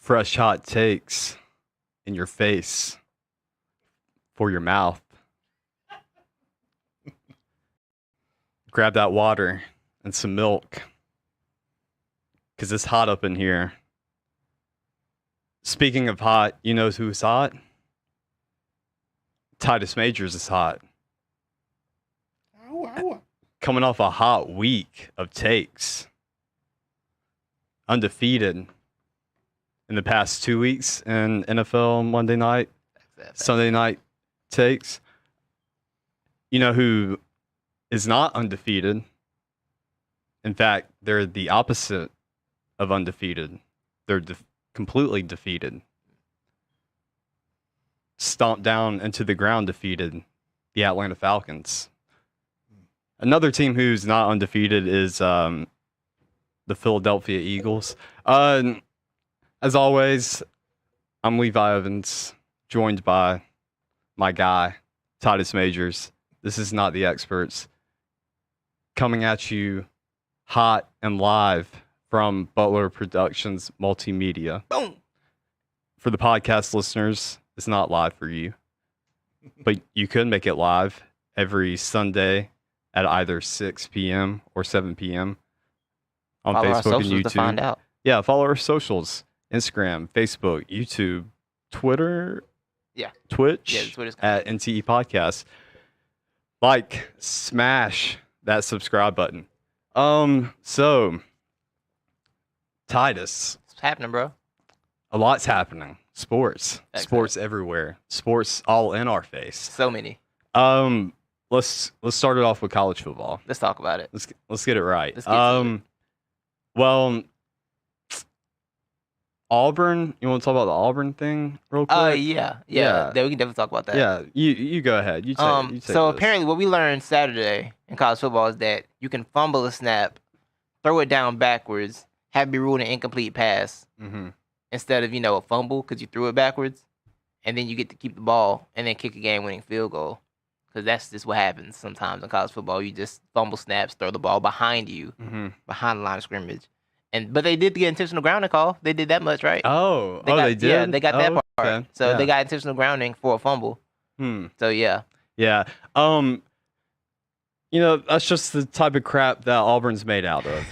fresh hot takes in your face for your mouth. Grab that water and some milk because it's hot up in here. Speaking of hot, you know who's hot? Titus Majors is hot. Coming off a hot week of takes. Undefeated in the past 2 weeks in NFL Monday night, Sunday night takes. You know who is not undefeated? In fact, they're the opposite of undefeated. They're completely defeated. Stomped down into the ground, defeated the Atlanta Falcons. Another team who's not undefeated is the Philadelphia Eagles. As always, I'm Levi Evans, joined by my guy, Titus Majors. This is Not the Experts. Coming at you hot and live from Butler Productions Multimedia. Boom. For the podcast listeners, it's not live for you, but you could make it live every Sunday at either 6 p.m. or 7 p.m. on Follow our Facebook and socials YouTube. to find out. Yeah, follow our socials. Instagram, Facebook, YouTube, Twitter. Yeah. Twitch Yeah, Twitter's at NTE Podcast. Like, smash that subscribe button. So, Titus. What's happening, bro? A lot's happening. Sports. Excellent. Sports everywhere. Sports all in our face. So many. Let's start it off with college football. Let's talk about it. Let's get it right. Let's get to it. Well, Auburn. You want to talk about the Auburn thing real quick? Yeah. Yeah. Yeah, we can definitely talk about that. Yeah, you go ahead. You take So this. apparently what we learned Saturday in college football is that you can fumble a snap, throw it down backwards, have it be ruled an incomplete pass Mm-hmm. instead of, a fumble because you threw it backwards, and then you get to keep the ball and then kick a game-winning field goal. Because that's just what happens sometimes in college football. You just fumble snaps, throw the ball behind you, Mm-hmm. behind the line of scrimmage. But they did get intentional grounding call. They did that much, right? They did? Yeah, they got that part. Okay. So Yeah. they got intentional grounding for a fumble. So yeah. Yeah. That's just the type of crap that Auburn's made out of,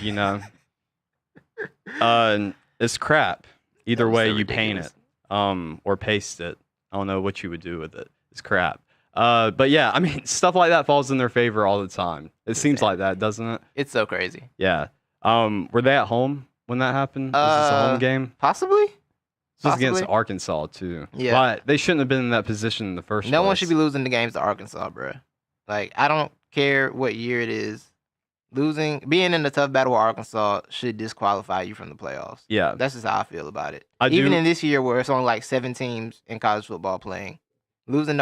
It's crap. Either That was way so you paint it, ridiculous. or paste it. I don't know what you would do with it. It's crap. But yeah, I mean, stuff like that falls in their favor all the time. It seems like that, doesn't it? It's so crazy. Yeah. Were they at home when that happened? Was this a home game? Possibly. This was against possibly. Arkansas too. Yeah. But they shouldn't have been in that position in the first place. No one should be losing the games to Arkansas, bro. Like, I don't care what year it is. Being in a tough battle with Arkansas should disqualify you from the playoffs. Yeah. That's just how I feel about it. I Even do- in this year where it's only like 7 teams in college football playing, having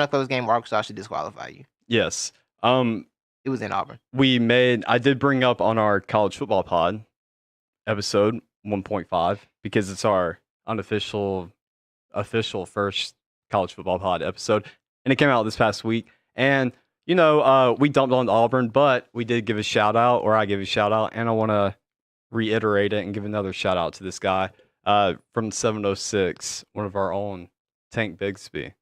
a close game with Arkansas should disqualify you. Yes. It was in Auburn. I did bring up on our college football pod episode 1.5 because it's our official first college football pod episode, and it came out this past week. And we dumped on Auburn, but we did give a shout out, or I gave a shout out, and I want to reiterate it and give another shout out to this guy from 706, one of our own, Tank Bigsby.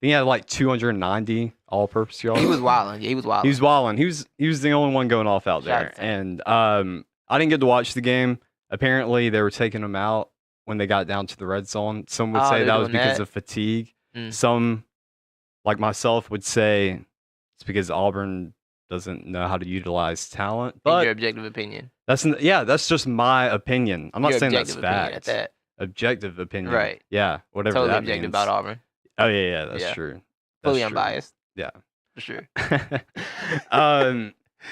He had like 290 all-purpose yards. He was wilding. Yeah, he was wilding. He was wilding. He was the only one going off out Shout out there. to Tank. And I didn't get to watch the game. Apparently, they were taking him out when they got down to the red zone. Some would say they're that was doing because that? of fatigue. Mm. Some, like myself, would say it's because Auburn doesn't know how to utilize talent. In But your objective opinion. that's just my opinion. I'm not Your saying that's objective opinion fact. at that. Objective opinion. Right. Yeah. Whatever Totally that objective means. about Auburn. Oh yeah, that's Yeah. true. Fully That's true. unbiased. Yeah. For sure.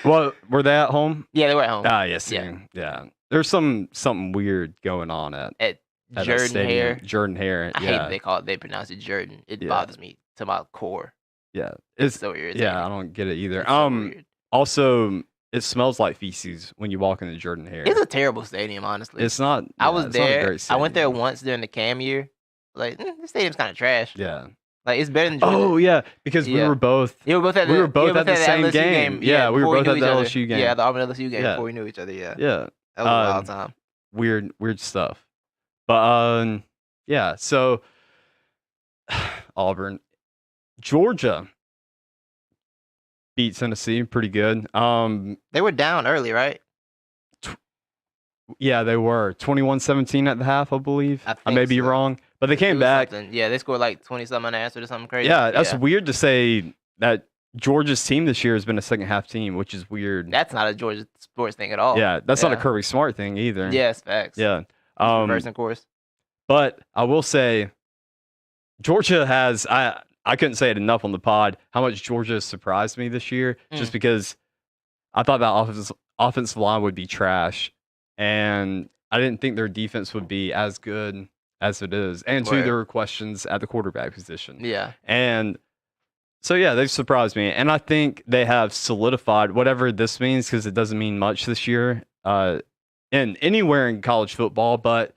Well, were they at home? Yeah, they were at home. Ah, yes. Yeah. Yeah. There's something weird going on at At that Jordan stadium. Hare. Jordan Hare. I hate Yeah. that they pronounce it Jordan. It Yeah. bothers me to my core. Yeah. It's It's so irritating. yeah. I don't get it either. It's so weird. Also, it smells like feces when you walk into Jordan Hare. It's a terrible stadium, honestly. It's not. I yeah, was it's not a there. great I went there stadium. once during the Cam year. Like, this stadium's kind of trash. Yeah. Like, it's better than Jordan. Oh yeah, because we Yeah. were both. You were both at we the, were both you were at the same LSU game. Yeah, we were before both knew at each the other. LSU game. Yeah, the Auburn LSU game Yeah. before we knew each other. Yeah. Yeah. That was a wild time. Weird stuff. But yeah. So Auburn, Georgia beat Tennessee pretty good. They were down early, right? Yeah, they were 21-17 at the half, I believe. I may think be so. wrong, but they came back. Yeah, they scored like 20-something unanswered or something crazy. Yeah, that's weird to say that Georgia's team this year has been a second half team, which is weird. That's not a Georgia sports thing at all. Yeah, that's not a Kirby Smart thing either. Yes, facts. Yeah. Reversing course. But I will say, Georgia has, I couldn't say it enough on the pod, how much Georgia has surprised me this year, just because I thought that offensive line would be trash. And I didn't think their defense would be as good as it is. And two, there were questions at the quarterback position. Yeah. And so, yeah, they've surprised me. And I think they have solidified whatever this means, because it doesn't mean much this year in anywhere in college football, but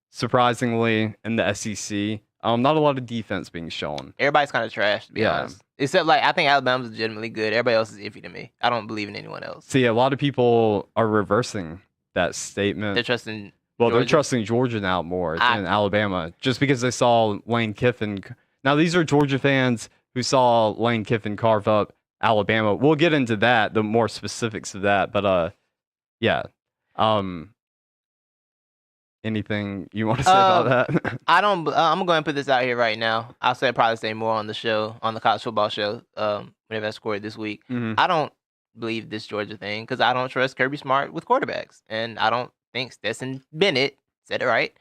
surprisingly in the SEC, not a lot of defense being shown. Everybody's kind of trash, to be honest. Except, like, I think Alabama's legitimately good. Everybody else is iffy to me. I don't believe in anyone else. See, a lot of people are reversing that statement. They're trusting Georgia? They're trusting Georgia now more than Alabama, just because they saw Lane Kiffin. Now, these are Georgia fans who saw Lane Kiffin carve up Alabama. We'll get into that, the more specifics of that. But, yeah. Anything you want to say about that? I'm going to go ahead and put this out here right now. I'll probably say more on the show, on the college football show, whenever I scored this week. I don't believe this Georgia thing because I don't trust Kirby Smart with quarterbacks. And I don't think Stetson Bennett, said it right,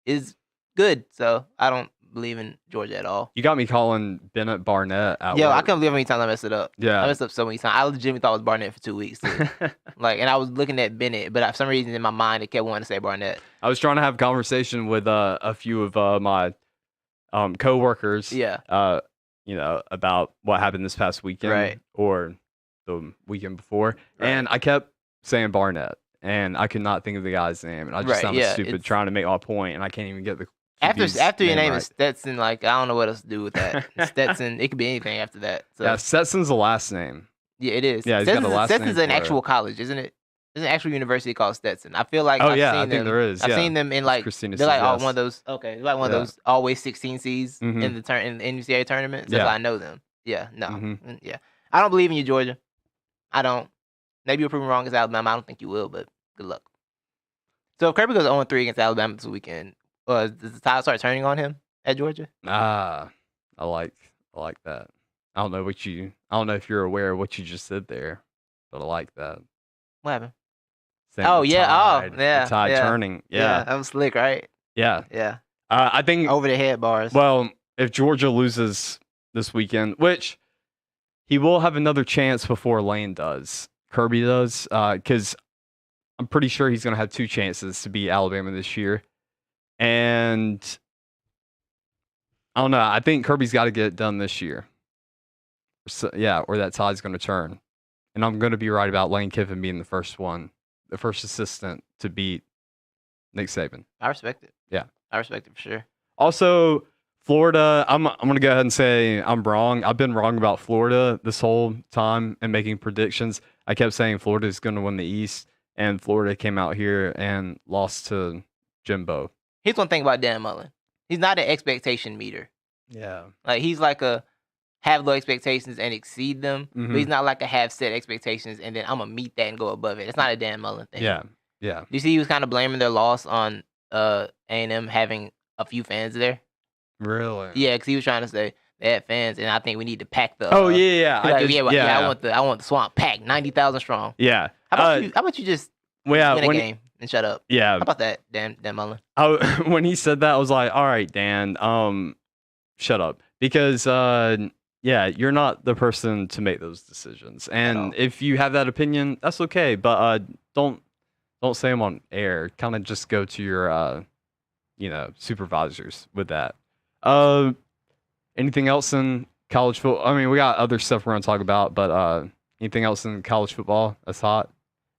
is good. So I don't believe in Georgia at all. You got me calling Bennett Barnett out. Yo, I couldn't believe how many times I messed it up. Yeah. I messed up so many times. I legitimately thought it was Barnett for 2 weeks. Too. And I was looking at Bennett, but for some reason in my mind, it kept wanting to say Barnett. I was trying to have a conversation with a few of my coworkers. Yeah. About what happened this past weekend. Right. Or the weekend before. Right. And I kept saying Barnett. And I could not think of the guy's name. And I just sounded stupid trying to make my point, and I can't even get the After your name is Stetson, like, I don't know what else to do with that. Stetson, it could be anything after that. So. Yeah, Stetson's the last name. Yeah, it is. Yeah, he's got the last Stetson's name an actual college, isn't it? There's an actual university called Stetson. I feel like I think there is. I've seen them in like Christina they're like says one of those. Okay, they're like one of those always 16 seeds in the in the NCAA tournament. That's why I know them. Yeah, no, yeah. I don't believe in you, Georgia. I don't. Maybe you'll prove me wrong as Alabama. I don't think you will, but good luck. So if Kirby goes 0-3 against Alabama this weekend, does the tide start turning on him at Georgia? I like that. I don't know if you're aware of what you just said there, but I like that. What happened? Saying the tide turning. Yeah, that was slick, right? Yeah. I think over the head bars. Well, if Georgia loses this weekend, which he will have another chance before Lane does, Kirby does, because I'm pretty sure he's going to have 2 chances to beat Alabama this year. And I don't know. I think Kirby's got to get it done this year. So, or that tide's going to turn. And I'm going to be right about Lane Kiffin being the first assistant to beat Nick Saban. I respect it. Yeah. I respect it for sure. Also, Florida, I'm going to go ahead and say I'm wrong. I've been wrong about Florida this whole time and making predictions. I kept saying Florida is going to win the East, and Florida came out here and lost to Jimbo. Here's one thing about Dan Mullen. He's not an expectation meter. Yeah. Like, he's like a have low expectations and exceed them, but he's not like a have set expectations and then I'm going to meet that and go above it. It's not a Dan Mullen thing. Yeah. You see he was kind of blaming their loss on A&M having a few fans there. Really? Yeah, because he was trying to say they had fans, and I think we need to pack the. Oh yeah. I want the swamp packed, 90,000 strong. Yeah. How about you just win a game and shut up? Yeah. How about that, Dan Mullen? When he said that, I was like, all right, Dan, shut up, because you're not the person to make those decisions, and if you have that opinion, that's okay, but don't say them on air. Kind of just go to your supervisors with that. Anything else in college football? I mean, we got other stuff we're gonna talk about, but anything else in college football that's hot?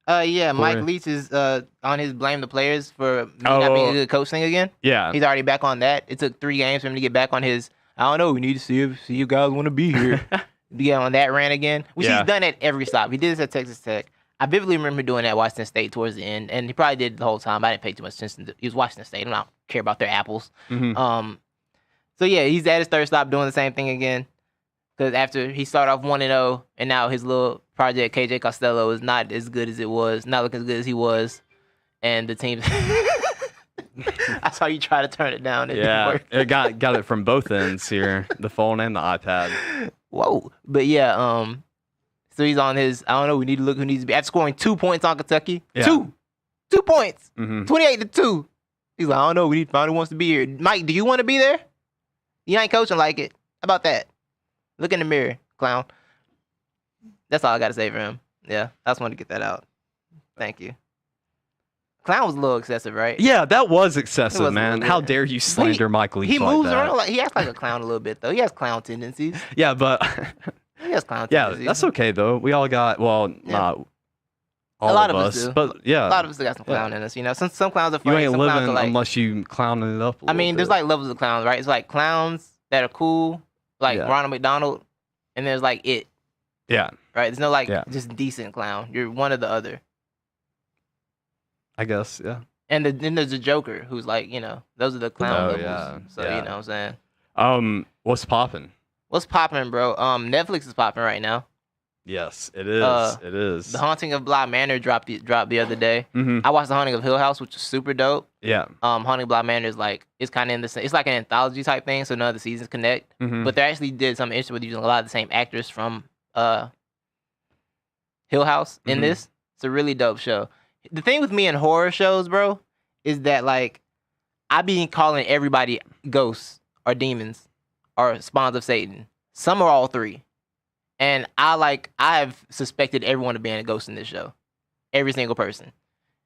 Mike Leach is on his blame the players for not being a good coach thing again. Yeah, he's already back on that. It took 3 games for him to get back on his. I don't know. We need to see if you guys want to be here. To get on that rant again, which he's done at every stop. He did this at Texas Tech. I vividly remember doing that at Washington State towards the end, and he probably did the whole time. I didn't pay too much attention to. He was Washington State. I don't care about their apples. So yeah, he's at his third stop doing the same thing again. Because after he started off 1-0, and now his little project KJ Costello is not as good as it was, not looking as good as he was, and the team. I saw you try to turn it down. It didn't work. It got it from both ends here, the phone and the iPad. Whoa, but yeah, so he's on his. I don't know. We need to look who needs to be after scoring 2 points on Kentucky. Yeah. 2 points, 28-2. He's like, I don't know. We need to find who wants to be here. Mike, do you want to be there? You ain't coaching like it. How about that? Look in the mirror, clown. That's all I got to say for him. Yeah, I just wanted to get that out. Thank you. Clown was a little excessive, right? Yeah, that was excessive, man. How dare you slander Mike Leach like that? He moves around like he acts like a clown a little bit, though. He has clown tendencies. Yeah, but he has clown tendencies. Yeah, that's okay though. We all got not all a lot of us, do. but yeah, a lot of us got some clown in us. You know, some clowns are funny. You ain't some living clowns are like, unless you clowning it up. I mean, there's like levels of clowns, right? It's like clowns that are cool, like Ronald McDonald, and there's like it. Yeah. Right. There's no like just decent clown. You're one or the other. I guess, yeah. And then there's the Joker, who's like, you know, those are the clown levels. Yeah. So you know what I'm saying. What's popping? What's popping, bro? Netflix is popping right now. Yes, it is. It is. The Haunting of Bly Manor dropped the other day. Mm-hmm. I watched The Haunting of Hill House, which is super dope. Yeah. Haunting of Bly Manor is like it's kind of in the same. It's like an anthology type thing, so none of the seasons connect. Mm-hmm. But they actually did something interesting with using a lot of the same actors from Hill House in this. It's a really dope show. The thing with me in horror shows, bro, is that like I be calling everybody ghosts or demons or spawns of Satan. Some are all three. And I've suspected everyone of being a ghost in this show. Every single person.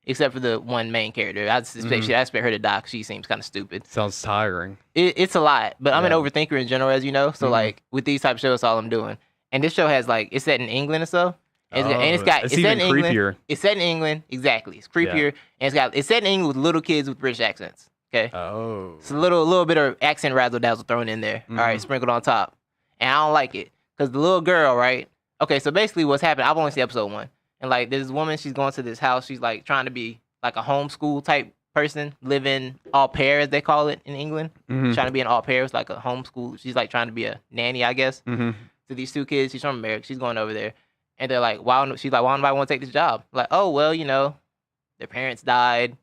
Except for the one main character. I expect her to die because she seems kind of stupid. Sounds tiring. It's a lot. But I'm an overthinker in general, as you know. So like with these type of shows, that's all I'm doing. And this show has like, it's set in England and stuff. And it's even set in creepier. England. It's set in England. Exactly. It's creepier. And it's set in England with little kids with British accents. Okay. Oh. It's a little bit of accent razzle dazzle thrown in there. All right, sprinkled on top. And I don't like it. Because the little girl, right? Okay, so basically what's happened, I've only seen episode 1. And like there's this woman, she's going to this house. She's like trying to be like a homeschool type person, living au pair, as they call it in England. Trying to be an au pair. It's like a homeschool. She's like trying to be a nanny, I guess, to these 2 kids. She's from America. She's going over there. And they're like, she's like, why nobody want to take this job? Like, oh, well, you know, their parents died.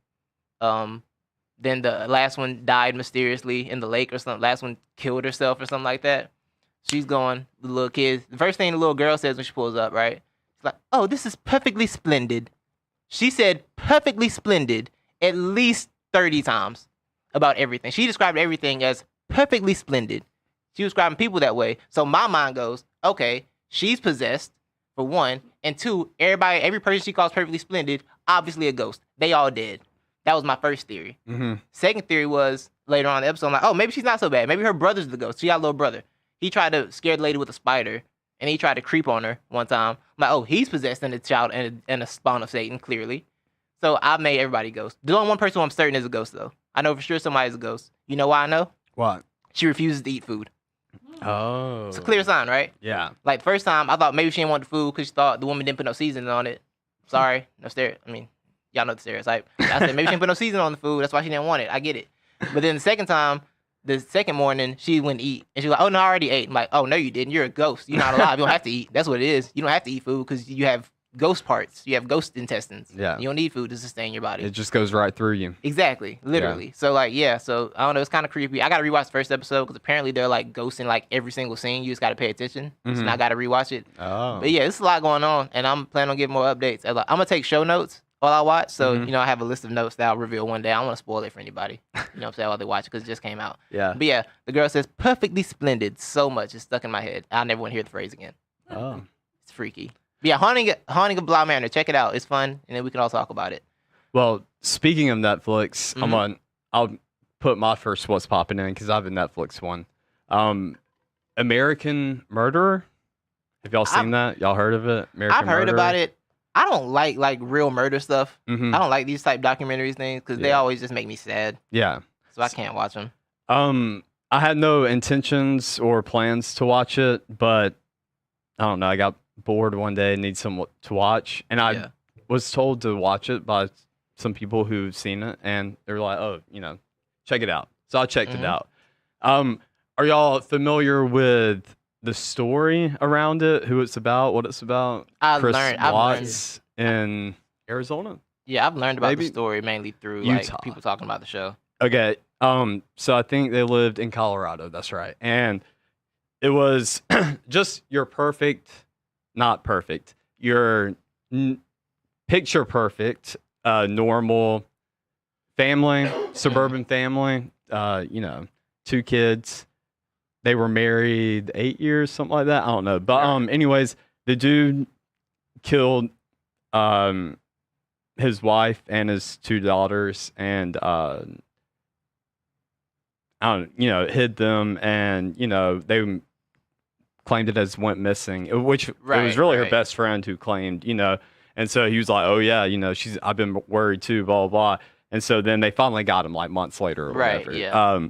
Then the last one died mysteriously in the lake or something. Last one killed herself or something like that. She's going, the little kids. The first thing the little girl says when she pulls up, right? She's like, oh, this is perfectly splendid. She said perfectly splendid at least 30 times about everything. She described everything as perfectly splendid. She was describing people that way. So my mind goes, okay, she's possessed, for 1. And 2, every person she calls perfectly splendid, obviously a ghost. They all dead. That was my first theory. Second theory was later on in the episode, I'm like, oh, maybe she's not so bad. Maybe her brother's the ghost. She got a little brother. He tried to scare the lady with a spider, and he tried to creep on her one time. I'm like, oh, he's possessed and a child and a spawn of Satan, clearly. So I made everybody ghost. There's only one person who I'm certain is a ghost, though. I know for sure somebody's a ghost. You know why I know? What? She refuses to eat food. Oh. It's a clear sign, right? Yeah. Like, first time, I thought maybe she didn't want the food because she thought the woman didn't put no seasoning on it. Sorry. No stereotype. I mean, y'all know the stereotype. I said, maybe she didn't put no seasoning on the food. That's why she didn't want it. I get it. But then the second time, the second morning, she went to eat. And she was like, oh, no, I already ate. I'm like, oh, no, you didn't. You're a ghost. You're not alive. You don't have to eat. That's what it is. You don't have to eat food because you have ghost parts. You have ghost intestines. Yeah. You don't need food to sustain your body. It just goes right through you. Exactly. Literally. Yeah. So, like, yeah. So, I don't know. It's kind of creepy. I got to rewatch the first episode because apparently they're, like, ghosting, like, every single scene. You just got to pay attention. So, now I got to rewatch it. Oh. But, yeah, there's a lot going on. And I'm planning on getting more updates. I'm going to take show notes while I watch. So, you know, I have a list of notes that I'll reveal one day. I don't want to spoil it for anybody. You know what I'm saying? While they watch it because it just came out. Yeah. But, yeah, the girl says, perfectly splendid so much. It's stuck in my head. I'll never want to hear the phrase again. Oh. It's freaky. But yeah, Haunting of Bly Manor. Check it out. It's fun. And then we can all talk about it. Well, speaking of Netflix, I'll put my first what's popping in because I have a Netflix one. American Murderer. Have y'all seen that? Y'all heard of it? I've heard about it. I don't like real murder stuff. I don't like these type documentaries things because they always just make me sad. Yeah. So I can't watch them. I had no intentions or plans to watch it, but I don't know. I got bored one day and need something to watch, and I was told to watch it by some people who've seen it, and they were like, "Oh, check it out." So I checked it out. Are y'all familiar with the story around it? Who it's about? What it's about? Chris Watts in Arizona. Yeah, I've learned about the story mainly through Utah. Like people talking about the show. Okay. So I think they lived in Colorado. That's right, and it was just your perfect, not perfect, your picture perfect, normal family, suburban family. 2 kids. They were married 8 years, something like that. I don't know. But anyways, the dude killed his wife and his 2 daughters, and hid them, and they claimed it as went missing, which it was really her best friend who claimed, and so he was like, "Oh yeah, I've been worried too, blah blah blah." And so then they finally got him like months later or whatever. Yeah.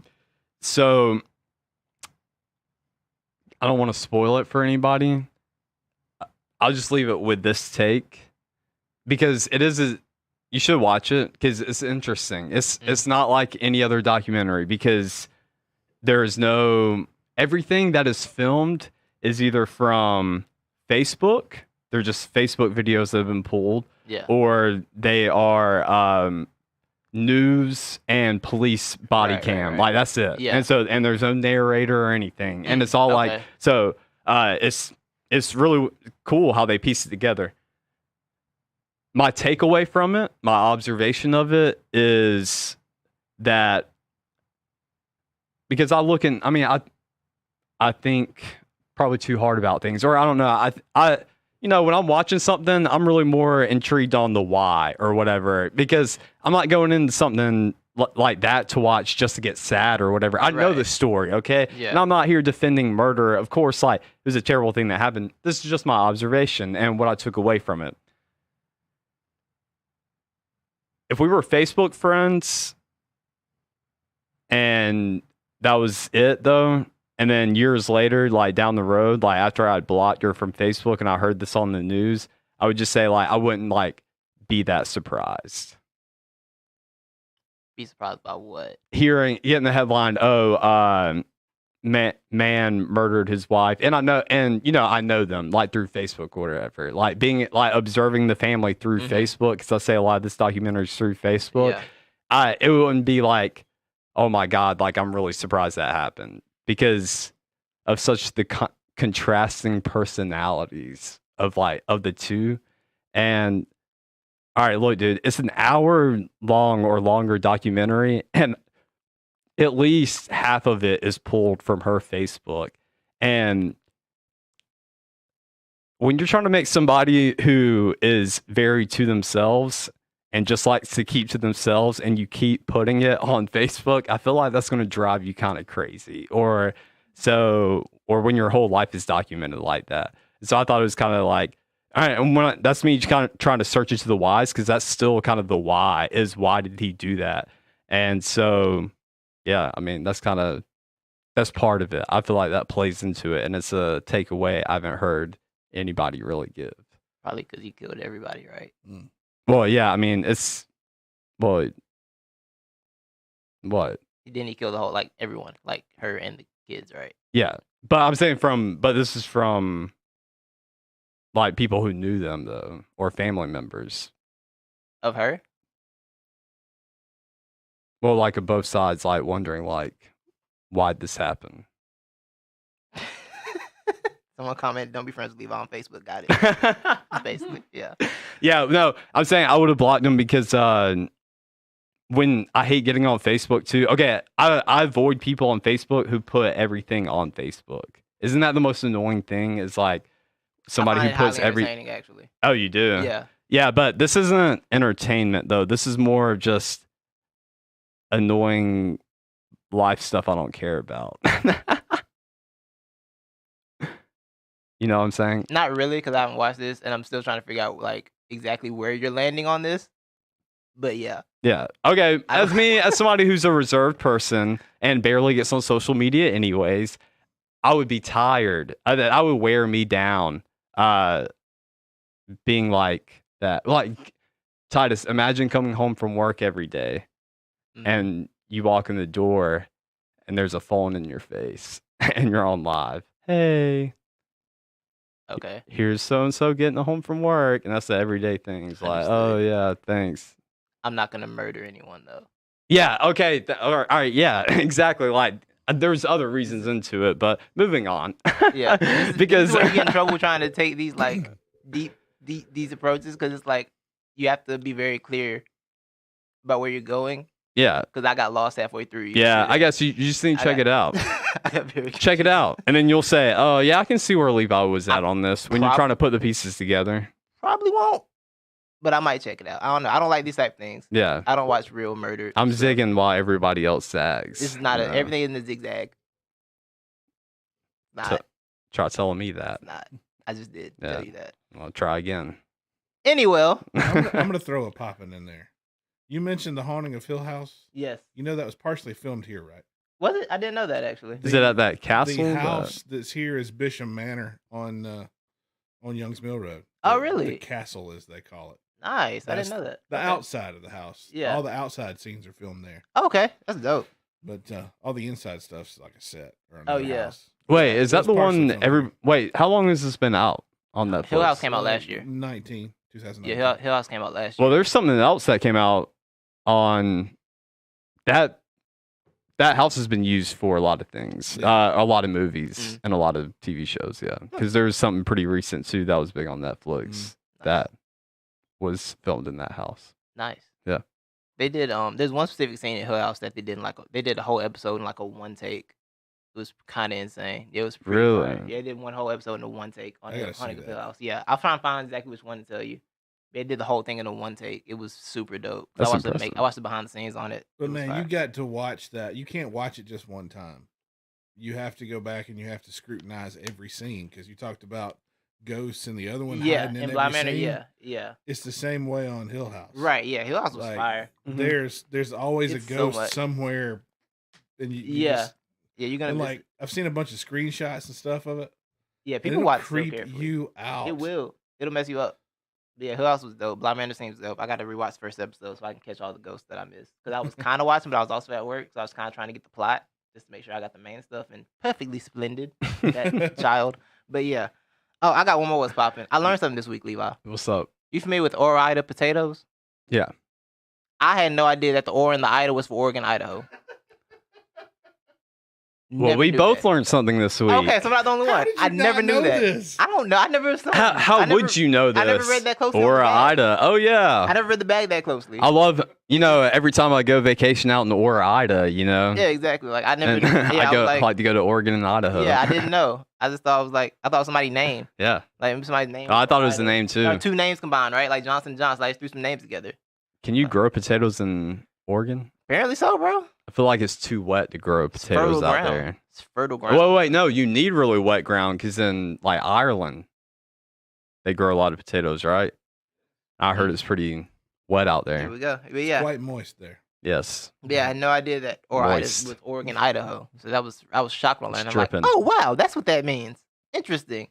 So I don't want to spoil it for anybody. I'll just leave it with this take because you should watch it because it's interesting. It's not like any other documentary because there is everything that is filmed is either from Facebook. They're just Facebook videos that have been pulled. Yeah. Or they are news and police body cam. Like that's it. Yeah. And there's no narrator or anything. And it's all it's really cool how they piece it together. My takeaway from it, my observation of it is that because I think probably too hard about things, or I don't know. When I'm watching something, I'm really more intrigued on the why or whatever, because I'm not going into something like that to watch just to get sad or whatever. I know the story, okay? Yeah. And I'm not here defending murder. Of course, like, it was a terrible thing that happened. This is just my observation and what I took away from it. If we were Facebook friends and that was it, though, and then years later, like down the road, like after I'd blocked her from Facebook and I heard this on the news, I would just say, like, I wouldn't like be that surprised. Be surprised about what? Getting the headline, man murdered his wife, and I know them like through Facebook or whatever. Like observing the family through Facebook, because I say a lot of this documentary is through Facebook. Yeah. It wouldn't be like, oh my God, like I'm really surprised that happened because of such the contrasting personalities of the two. And all right, look, dude, it's an hour long or longer documentary, and at least half of it is pulled from her Facebook. And when you're trying to make somebody who is very to themselves and just likes to keep to themselves, and you keep putting it on Facebook, I feel like that's going to drive you kind of crazy. Or when your whole life is documented like that. So I thought it was kind of like, all right, and that's me just kind of trying to search into the whys, because that's still kind of the why, is why did he do that? And so, yeah, I mean, that's part of it. I feel like that plays into it, and it's a takeaway I haven't heard anybody really give. Probably because he killed everybody, right? Well, yeah, I mean, what? Then he killed the whole, everyone, like her and the kids, right? Yeah, but I'm saying but this is from like people who knew them though, or family members of her. Well, like of both sides, like wondering like why'd this happen. Someone commented, "Don't be friends with Levi on Facebook." Got it. Basically, yeah. Yeah, no, I'm saying I would have blocked him because when I hate getting on Facebook too. Okay, I avoid people on Facebook who put everything on Facebook. Isn't that the most annoying thing? Is like somebody who puts everything. Actually. Oh, you do? Yeah. Yeah, but this isn't entertainment though. This is more of just annoying life stuff I don't care about. You know what I'm saying? Not really, because I haven't watched this, and I'm still trying to figure out like exactly where you're landing on this. But yeah. Yeah. Okay. As me, as somebody who's a reserved person and barely gets on social media anyways, I would be tired. I would wear me down. Being like that. Like, Titus, imagine coming home from work every day and you walk in the door and there's a phone in your face and you're on live. Hey. Okay. Here's so-and-so getting home from work. And that's the everyday things. Like, oh, yeah, thanks. I'm not going to murder anyone, though. Yeah, okay. All right, yeah, exactly. Like, there's other reasons into it, but moving on. Yeah. Because this is where you get in trouble trying to take these, like, these approaches, because it's like you have to be very clear about where you're going. Yeah. Because I got lost halfway through. Yeah, I guess you just need to check it out. Check it out. And then you'll say, oh, yeah, I can see where Levi was at on this when you're trying to put the pieces together. Probably won't. But I might check it out. I don't know. I don't like these type of things. Yeah. I don't watch real murder. I'm zigging while everybody else zags. This is not everything in the zigzag. Not. Try telling me that. It's not. I just did tell you that. I'll try again. Anyway. I'm going to throw a poppin' in there. You mentioned The Haunting of Hill House? Yes. You know that was partially filmed here, right? Was it? I didn't know that, actually. Is it at that castle? The house that's here is Bisham Manor on Youngs Mill Road. Oh, really? The castle, as they call it. Nice. I didn't know that. The outside of the house. Yeah. All the outside scenes are filmed there. Okay. That's dope. But all the inside stuff's like a set. Oh, yeah. House. Wait, is that the one Wait, how long has this been out on Netflix? Hill House came out last year. 2019. Yeah, Hill House came out last year. Well, there's something else that came out on that house has been used for a lot of things, a lot of movies and a lot of TV shows. Yeah, because there was something pretty recent too that was big on Netflix that was filmed in that house. Nice. Yeah, they did. There's one specific scene in Hill House that they did they did a whole episode in like a one take. It was kind of insane. It was pretty really. Fun. Yeah, they did one whole episode in a one take on Haunting of Hill House. Yeah, I'll try and find exactly which one to tell you. They did the whole thing in a one take. It was super dope. That's I watched the behind the scenes on it. But man, you got to watch that. You can't watch it just one time. You have to go back and you have to scrutinize every scene because you talked about ghosts and the other one hiding in Bly Manor. scene. Yeah. It's the same way on Hill House. Right. Yeah, Hill House was fire. There's always a ghost somewhere, and you're gonna like I've seen a bunch of screenshots and stuff of it. Yeah, people watch creep you out. It will. It'll mess you up. Yeah, Hill House was dope. Bly Manor seems dope. I got to rewatch the first episode so I can catch all the ghosts that I missed. Because I was kind of watching, but I was also at work, so I was kind of trying to get the plot just to make sure I got the main stuff. And perfectly splendid, that child. But yeah. Oh, I got one more. What's popping? I learned something this week, Levi. What's up? You familiar with Ore-Ida potatoes? Yeah. I had no idea that the Ore and the Ida was for Oregon, Idaho. Well, we both learned something this week. Okay, so I'm not the only one. I never knew that. This? I don't know. I never saw How would you know this? I never read that closely. Ore-Ida. Oh, yeah. I never read the bag that closely. I love, every time I go vacation out in Ore-Ida, Yeah, exactly. Like, I never knew. Yeah, I like to go to Oregon and Idaho. Yeah, I didn't know. I just thought I thought it was somebody's name. Yeah. Like, somebody's name. Oh, I thought it was the name, too. Two names combined, right? Like Johnson. I just threw some names together. Can you grow potatoes in Oregon? Apparently so, bro. I feel like it's too wet to grow potatoes out there. It's fertile ground. Wait, no, you need really wet ground because in like Ireland, they grow a lot of potatoes, right? I heard it's pretty wet out there. Here we go. Yeah. Quite moist there. Yes. Yeah, I had no idea that Ore-Ida with Oregon, Idaho. So I was shocked when I learned. I'm like, oh wow, that's what that means. Interesting.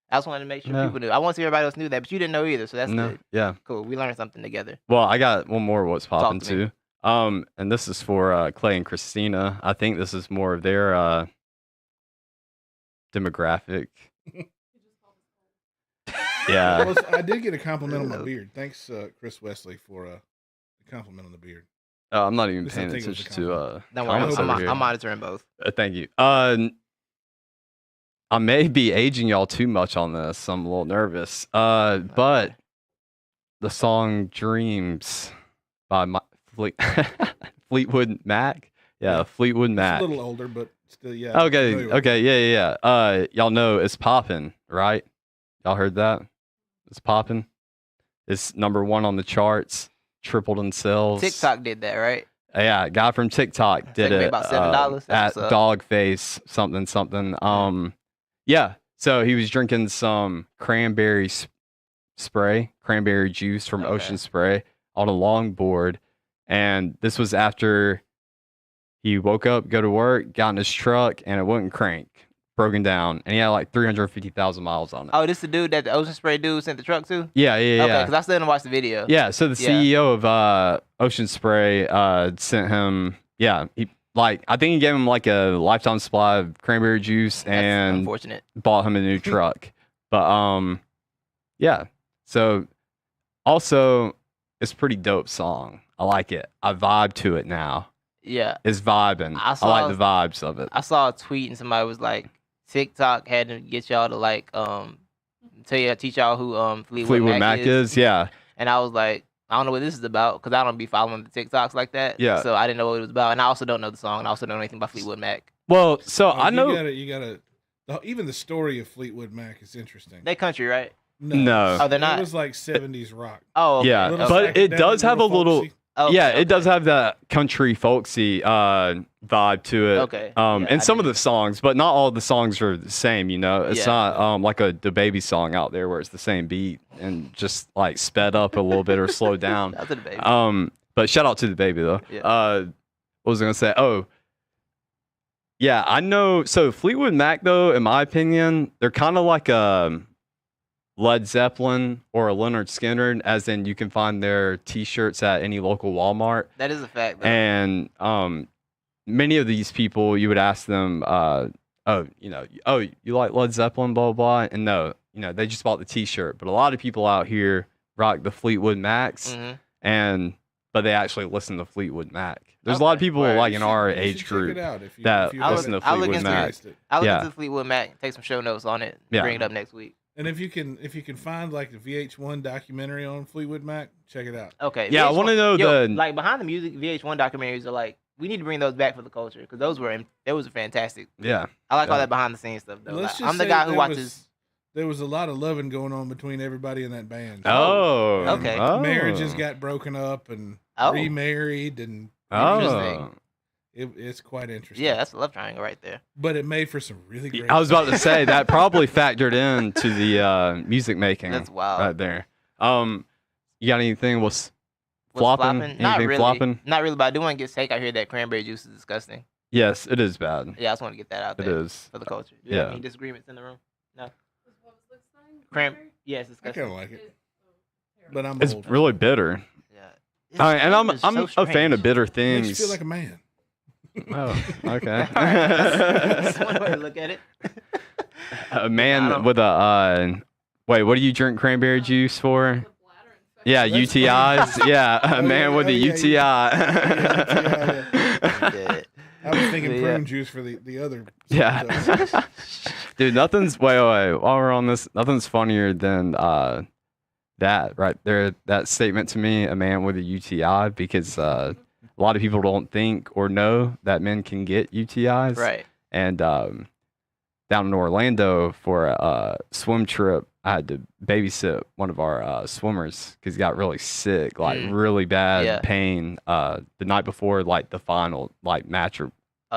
I just wanted to make sure people knew. I want to see everybody else knew that, but you didn't know either, so that's good. Yeah. Cool. We learned something together. Well, I got one more what's popping too. And this is for Clay and Christina. I think this is more of their demographic. Yeah. Well, I did get a compliment on my beard. Thanks, Chris Wesley, for a compliment on the beard. I'm not even paying attention to I'm monitoring both. Thank you. I may be aging y'all too much on this. I'm a little nervous. But the song "Dreams" by Fleetwood Mac. Yeah, Fleetwood Mac. It's a little older, but still, yeah. Okay, yeah. Y'all know it's popping, right? Y'all heard that? It's popping. It's #1 on the charts. Tripled in sales. TikTok did that, right? Yeah, guy from TikTok did it. About $7. At Dogface something. Yeah. So he was drinking some cranberry spray, cranberry juice from Ocean Spray on a longboard. And this was after he woke up, go to work, got in his truck, and it wouldn't crank. broken down, and he had like 350,000 miles on it. Oh, this the dude that the Ocean Spray dude sent the truck to? Yeah. Okay, because I still didn't watch the video. Yeah, so the CEO of Ocean Spray sent him. Yeah, I think he gave him like a lifetime supply of cranberry juice and unfortunate. Bought him a new truck. But yeah. So also, it's a pretty dope song. I like it. I vibe to it now. Yeah, it's vibing. I like the vibes of it. I saw a tweet and somebody was like, TikTok had to get y'all to like teach y'all who Fleetwood Mac is. Yeah. And I was like, I don't know what this is about because I don't be following the TikToks like that. Yeah. So I didn't know what it was about, and I also don't know the song, and I also don't know anything about Fleetwood Mac. Well, so I know you gotta. Even the story of Fleetwood Mac is interesting. They country, right? No. Oh, they're not. It was like 70s rock. Oh, okay. Yeah, Okay. but it does have a little. Okay, yeah, it does have that country folksy vibe to it. Okay. And some of the songs, but not all the songs are the same. You know, it's not like the Baby song out there where it's the same beat and just like sped up a little bit or slowed down. Shout out to the Baby. But shout out to the Baby though. Yeah. What was I gonna say? Oh, yeah, I know. So Fleetwood Mac though, in my opinion, they're kind of like Led Zeppelin or a Leonard Skinner, as in you can find their T-shirts at any local Walmart. That is a fact, though. And many of these people, you would ask them, you like Led Zeppelin, blah, blah, blah. And no, they just bought the T-shirt. But a lot of people out here rock the Fleetwood Macs, but they actually listen to Fleetwood Mac. There's a lot of people like in our age group that listen to Fleetwood Mac. I'll look into Fleetwood Mac, take some show notes on it, bring it up next week. And if you can find like the VH1 documentary on Fleetwood Mac, check it out. Okay. Yeah, VH1, I want to know like behind the music VH1 documentaries are like, we need to bring those back for the culture because those were fantastic. Yeah. I like all that behind the scenes stuff though. Like, I'm the guy who watches. There was a lot of loving going on between everybody in that band. Oh. Okay. Marriages got broken up and remarried and interesting. It's quite interesting. Yeah, that's a love triangle right there. But it made for some really great. I was about to say that probably factored into the music making. That's wild right there. You got anything? What's flopping? Anything not really. Flopping? Not really, but I do want to get steak. I hear that cranberry juice is disgusting. Yes, it is bad. Yeah, I just want to get that out there. It is for the culture. Do you have any disagreements in the room? No. What was this thing? Yes, it's disgusting. I kind of like it, but it's old. really bitter. Yeah. And I'm a fan of bitter things. Makes you feel like a man. Oh, okay. That's one way to look at it. A man with a wait, what do you drink cranberry juice for? Yeah, UTIs. Yeah, a man with a UTI. I was thinking prune juice for the other. Yeah. Dude, nothing's wait. While we're on this, nothing's funnier than that right there. That statement to me, a man with a UTI, because a lot of people don't think or know that men can get UTIs. Right. And down in Orlando for a swim trip, I had to babysit one of our swimmers because he got really sick, like really bad pain the night before, like the final like match or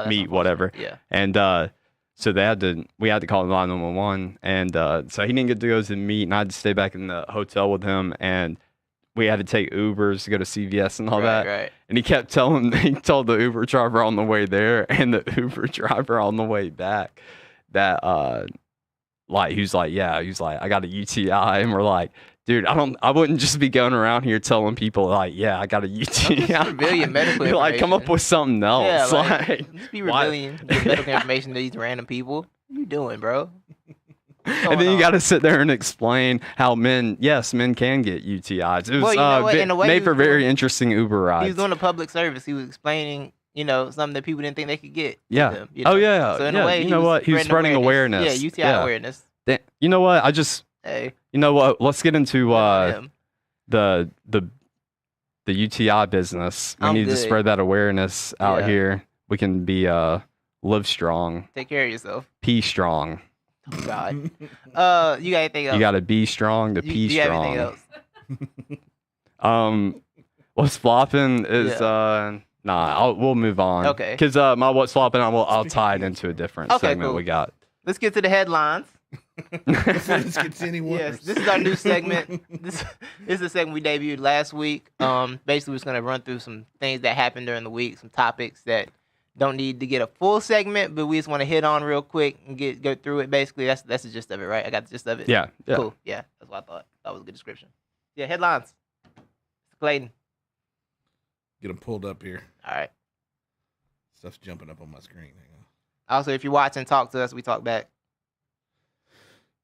meet, whatever. Yeah. And so we had to call 911, and so he didn't get to go to the meet, and I had to stay back in the hotel with him, and we had to take Ubers to go to CVS and all that. Right. And he told the Uber driver on the way there and the Uber driver on the way back that he was like, I got a UTI, and we're like, dude, I wouldn't just be going around here telling people like, yeah, I got a UTI. Just reveal medical information. Like, come up with something else. Yeah, like just be revealing your medical information to these random people. What you doing, bro? And then you got to sit there and explain how men can get UTIs. It was made for very interesting Uber rides. He was doing a public service. He was explaining, something that people didn't think they could get. Yeah. Them, Oh, yeah. So in a way, you know what? He was spreading awareness. Yeah, UTI awareness. You know what? Hey. You know what? Let's get into the UTI business. We need to spread that awareness out here. We can be live strong. Take care of yourself. Pee strong. Oh, God. You got anything else? You got to be strong to pee strong. Do you have anything else? What's flopping is we'll move on. Okay. Because my what's flopping, I'll tie it into a different segment we got. Let's get to the headlines. This gets any worse. Yes, this is our new segment. This is a segment we debuted last week. Basically, we're just gonna run through some things that happened during the week, some topics that Don't need to get a full segment, but we just want to hit on real quick and go through it. Basically, that's the gist of it, right? I got the gist of it. Yeah. Cool. Yeah, that's what I thought. That was a good description. Yeah, headlines. Clayton. Get them pulled up here. All right. Stuff's jumping up on my screen. Hang on. Also, if you're watching, talk to us. We talk back.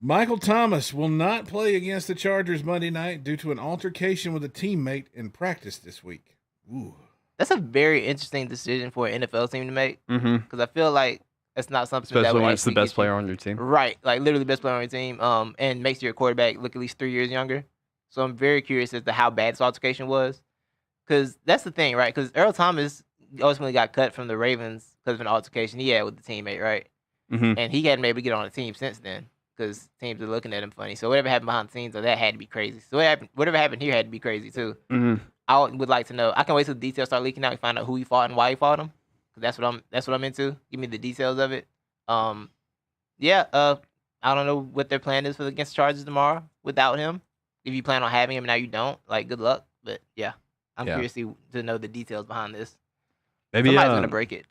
Michael Thomas will not play against the Chargers Monday night due to an altercation with a teammate in practice this week. Ooh. That's a very interesting decision for an NFL team to make. Because I feel like that's not something especially that would when it's the best player on your team. Right. Like, literally best player on your team. And makes your quarterback look at least 3 years younger. So I'm very curious as to how bad this altercation was. Because that's the thing, right? Because Earl Thomas ultimately got cut from the Ravens because of an altercation he had with the teammate, right? And he hadn't been able to get on the team since then because teams are looking at him funny. So whatever happened behind the scenes, that had to be crazy. So whatever happened here had to be crazy too. I would like to know. I can wait till the details start leaking out and find out who he fought and why he fought him. That's what I'm into. Give me the details of it. I don't know what their plan is for against the Chargers tomorrow without him. If you plan on having him, now you don't. Like, good luck. But yeah, I'm curious to know the details behind this. Maybe somebody's gonna break it.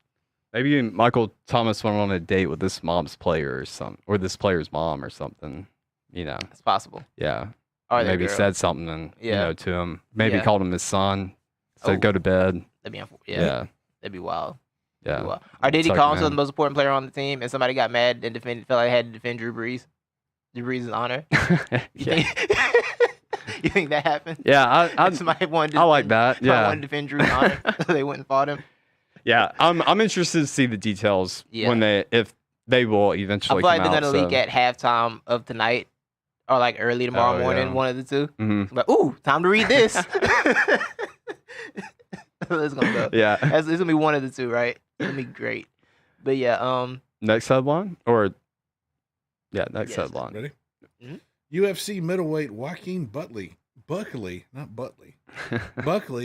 Maybe Michael Thomas went on a date with this mom's player or something, or this player's mom or something. You know, it's possible. Yeah. Or maybe said something, to him. Maybe called him his son. Said, "Go to bed." That'd be that'd be wild. Yeah. Wild. Or did he call himself the most important player on the team, and somebody got mad and felt like I had to defend Drew Brees? Drew Brees' honor. You think that happened? Yeah, somebody wanted to I like that. Yeah, wanted to defend Drew's honor, so they went and fought him. Yeah, I'm interested to see the details when if they will eventually. I feel like they're gonna leak at halftime of tonight. Or like early tomorrow morning, one of the two. Like, ooh, time to read this. It's gonna go. Yeah, it's gonna be one of the two, right? It's gonna be great. But yeah, next headline next headline. Ready? UFC middleweight Joaquin Buckley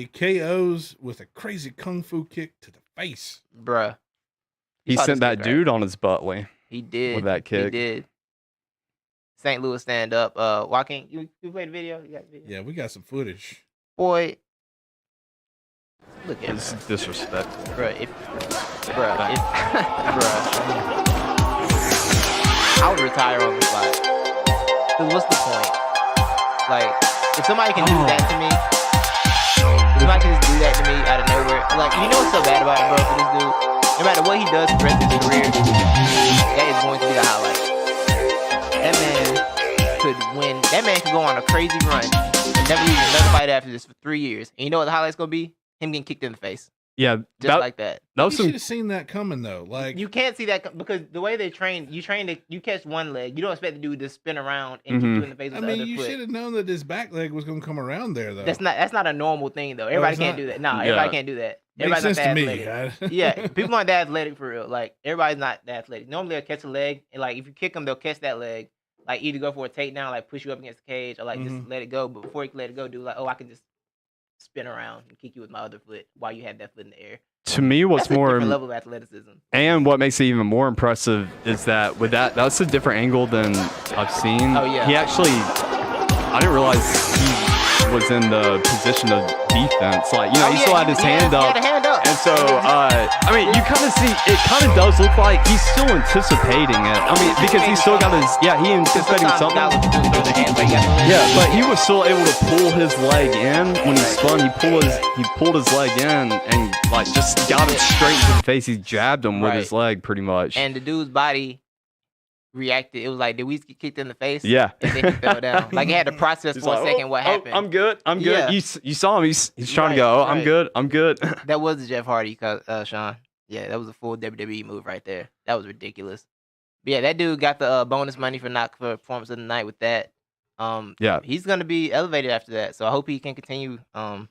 KOs with a crazy kung fu kick to the face. Bruh. He sent that dude on his Buckley. He did. With that kick. He did. St. Louis stand up. Joaquin, you played the video? You got the video? Yeah, we got some footage. Boy, look at this. Is disrespectful. Bruh, I would retire on the spot. Cause what's the point? Like, if somebody can do that to me, if somebody can just do that to me out of nowhere, like, you know what's so bad about it, bro, for this dude? No matter what he does for the rest of his career, that is going to be the highlight. That man could win. That man could go on a crazy run and never lose another fight after this for 3 years. And you know what the highlight's gonna be? Him getting kicked in the face. Yeah, just like that. You should have seen that coming though. Like, you can't see that because the way they train, you catch one leg. You don't expect the dude to spin around and kick you in the face with the other foot. You should have known that his back leg was gonna come around there though. That's not a normal thing though. Everybody can't do that. No, everybody can't do that. Everybody's not that athletic. Yeah, people aren't that athletic for real. Like, everybody's not that athletic. Normally they'll catch a leg and like if you kick them, they'll catch that leg. Like, either go for a takedown, like push you up against the cage, or like just let it go. But before you can let it go, do like, I can just spin around and kick you with my other foot while you have that foot in the air. To me, what's that's more a different level of athleticism, and what makes it even more impressive is that with that's a different angle than I've seen. Oh yeah, he actually, I didn't realize he was in the position of defense. Like, he still had his hand up. And so, I mean, you kind of see, it kind of does look like he's still anticipating it. I mean, because he's still got his, he anticipating something. Yeah, but he was still able to pull his leg in when he spun. He pulled his leg in and like just got it straight to the face. He jabbed him with his leg pretty much. And the dude's body reacted. It was like, did we get kicked in the face? Yeah. And then he fell down. Like, he had to process for a second what happened. I'm good. Yeah. You saw him. He's trying to go, I'm good. That was the Jeff Hardy, Sean. Yeah, that was a full WWE move right there. That was ridiculous. But yeah, that dude got the bonus money for performance of the night with that. He's gonna be elevated after that. So I hope he can continue a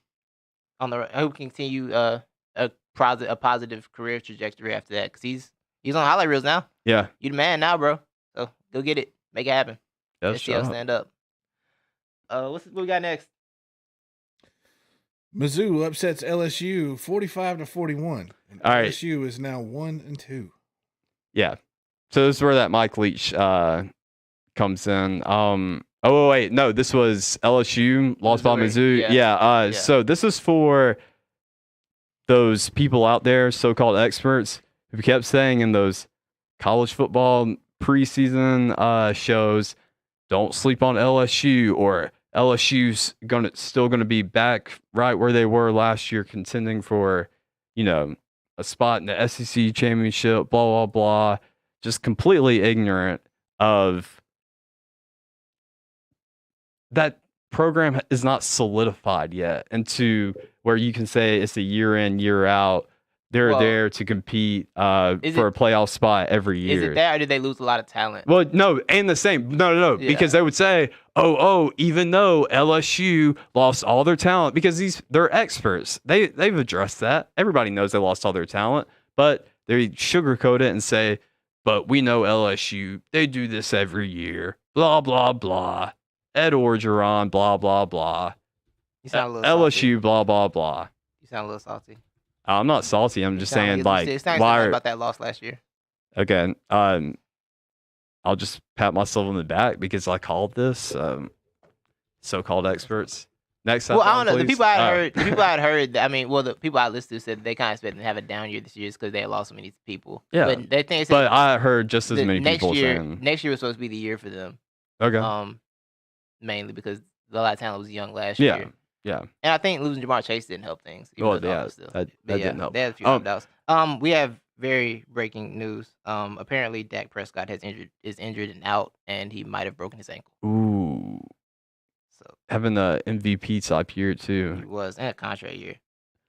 positive career trajectory after that, because he's on highlight reels now. Yeah, you the man now, bro. So go get it, make it happen. Let's stand up. What we got next? Mizzou upsets LSU 45-41. And all right. LSU is now 1-2. Yeah. So this is where that Mike Leach comes in. Oh wait, no, this was LSU lost by Mizzou. Yeah. So this is for those people out there, so-called experts, who kept saying in those college football preseason shows, don't sleep on LSU, or LSU's still gonna be back right where they were last year, contending for, a spot in the SEC championship, blah, blah, blah. Just completely ignorant of that. Program is not solidified yet into where you can say it's a year in, year out. They're there to compete for a playoff spot every year. Is it that, or did they lose a lot of talent? Well, no, and the same. No, yeah. Because they would say, even though LSU lost all their talent, because they're experts. They've addressed that. Everybody knows they lost all their talent, but they sugarcoat it and say, but we know LSU, they do this every year, blah, blah, blah. Ed Orgeron, blah, blah, blah. You sound a little LSU, salty. blah, blah, blah. You sound a little salty. I'm not salty. I'm just saying, why about that loss last year? Okay. I'll just pat myself on the back because I called this. So-called experts. Next up. Well, I don't know. Please. The people I heard. I mean, the people I listened to said they kind of expected to have a down year this year because they had lost so many people. Yeah. But they think. But I heard just as many people saying next year was supposed to be the year for them. Okay. Mainly because a lot of talent was young last year. Yeah. And I think losing Jamar Chase didn't help things. That didn't help. They had a few doubts. We have very breaking news. Apparently Dak Prescott is injured and out, and he might have broken his ankle. Ooh. So having the MVP type year too. He was, and a contract year.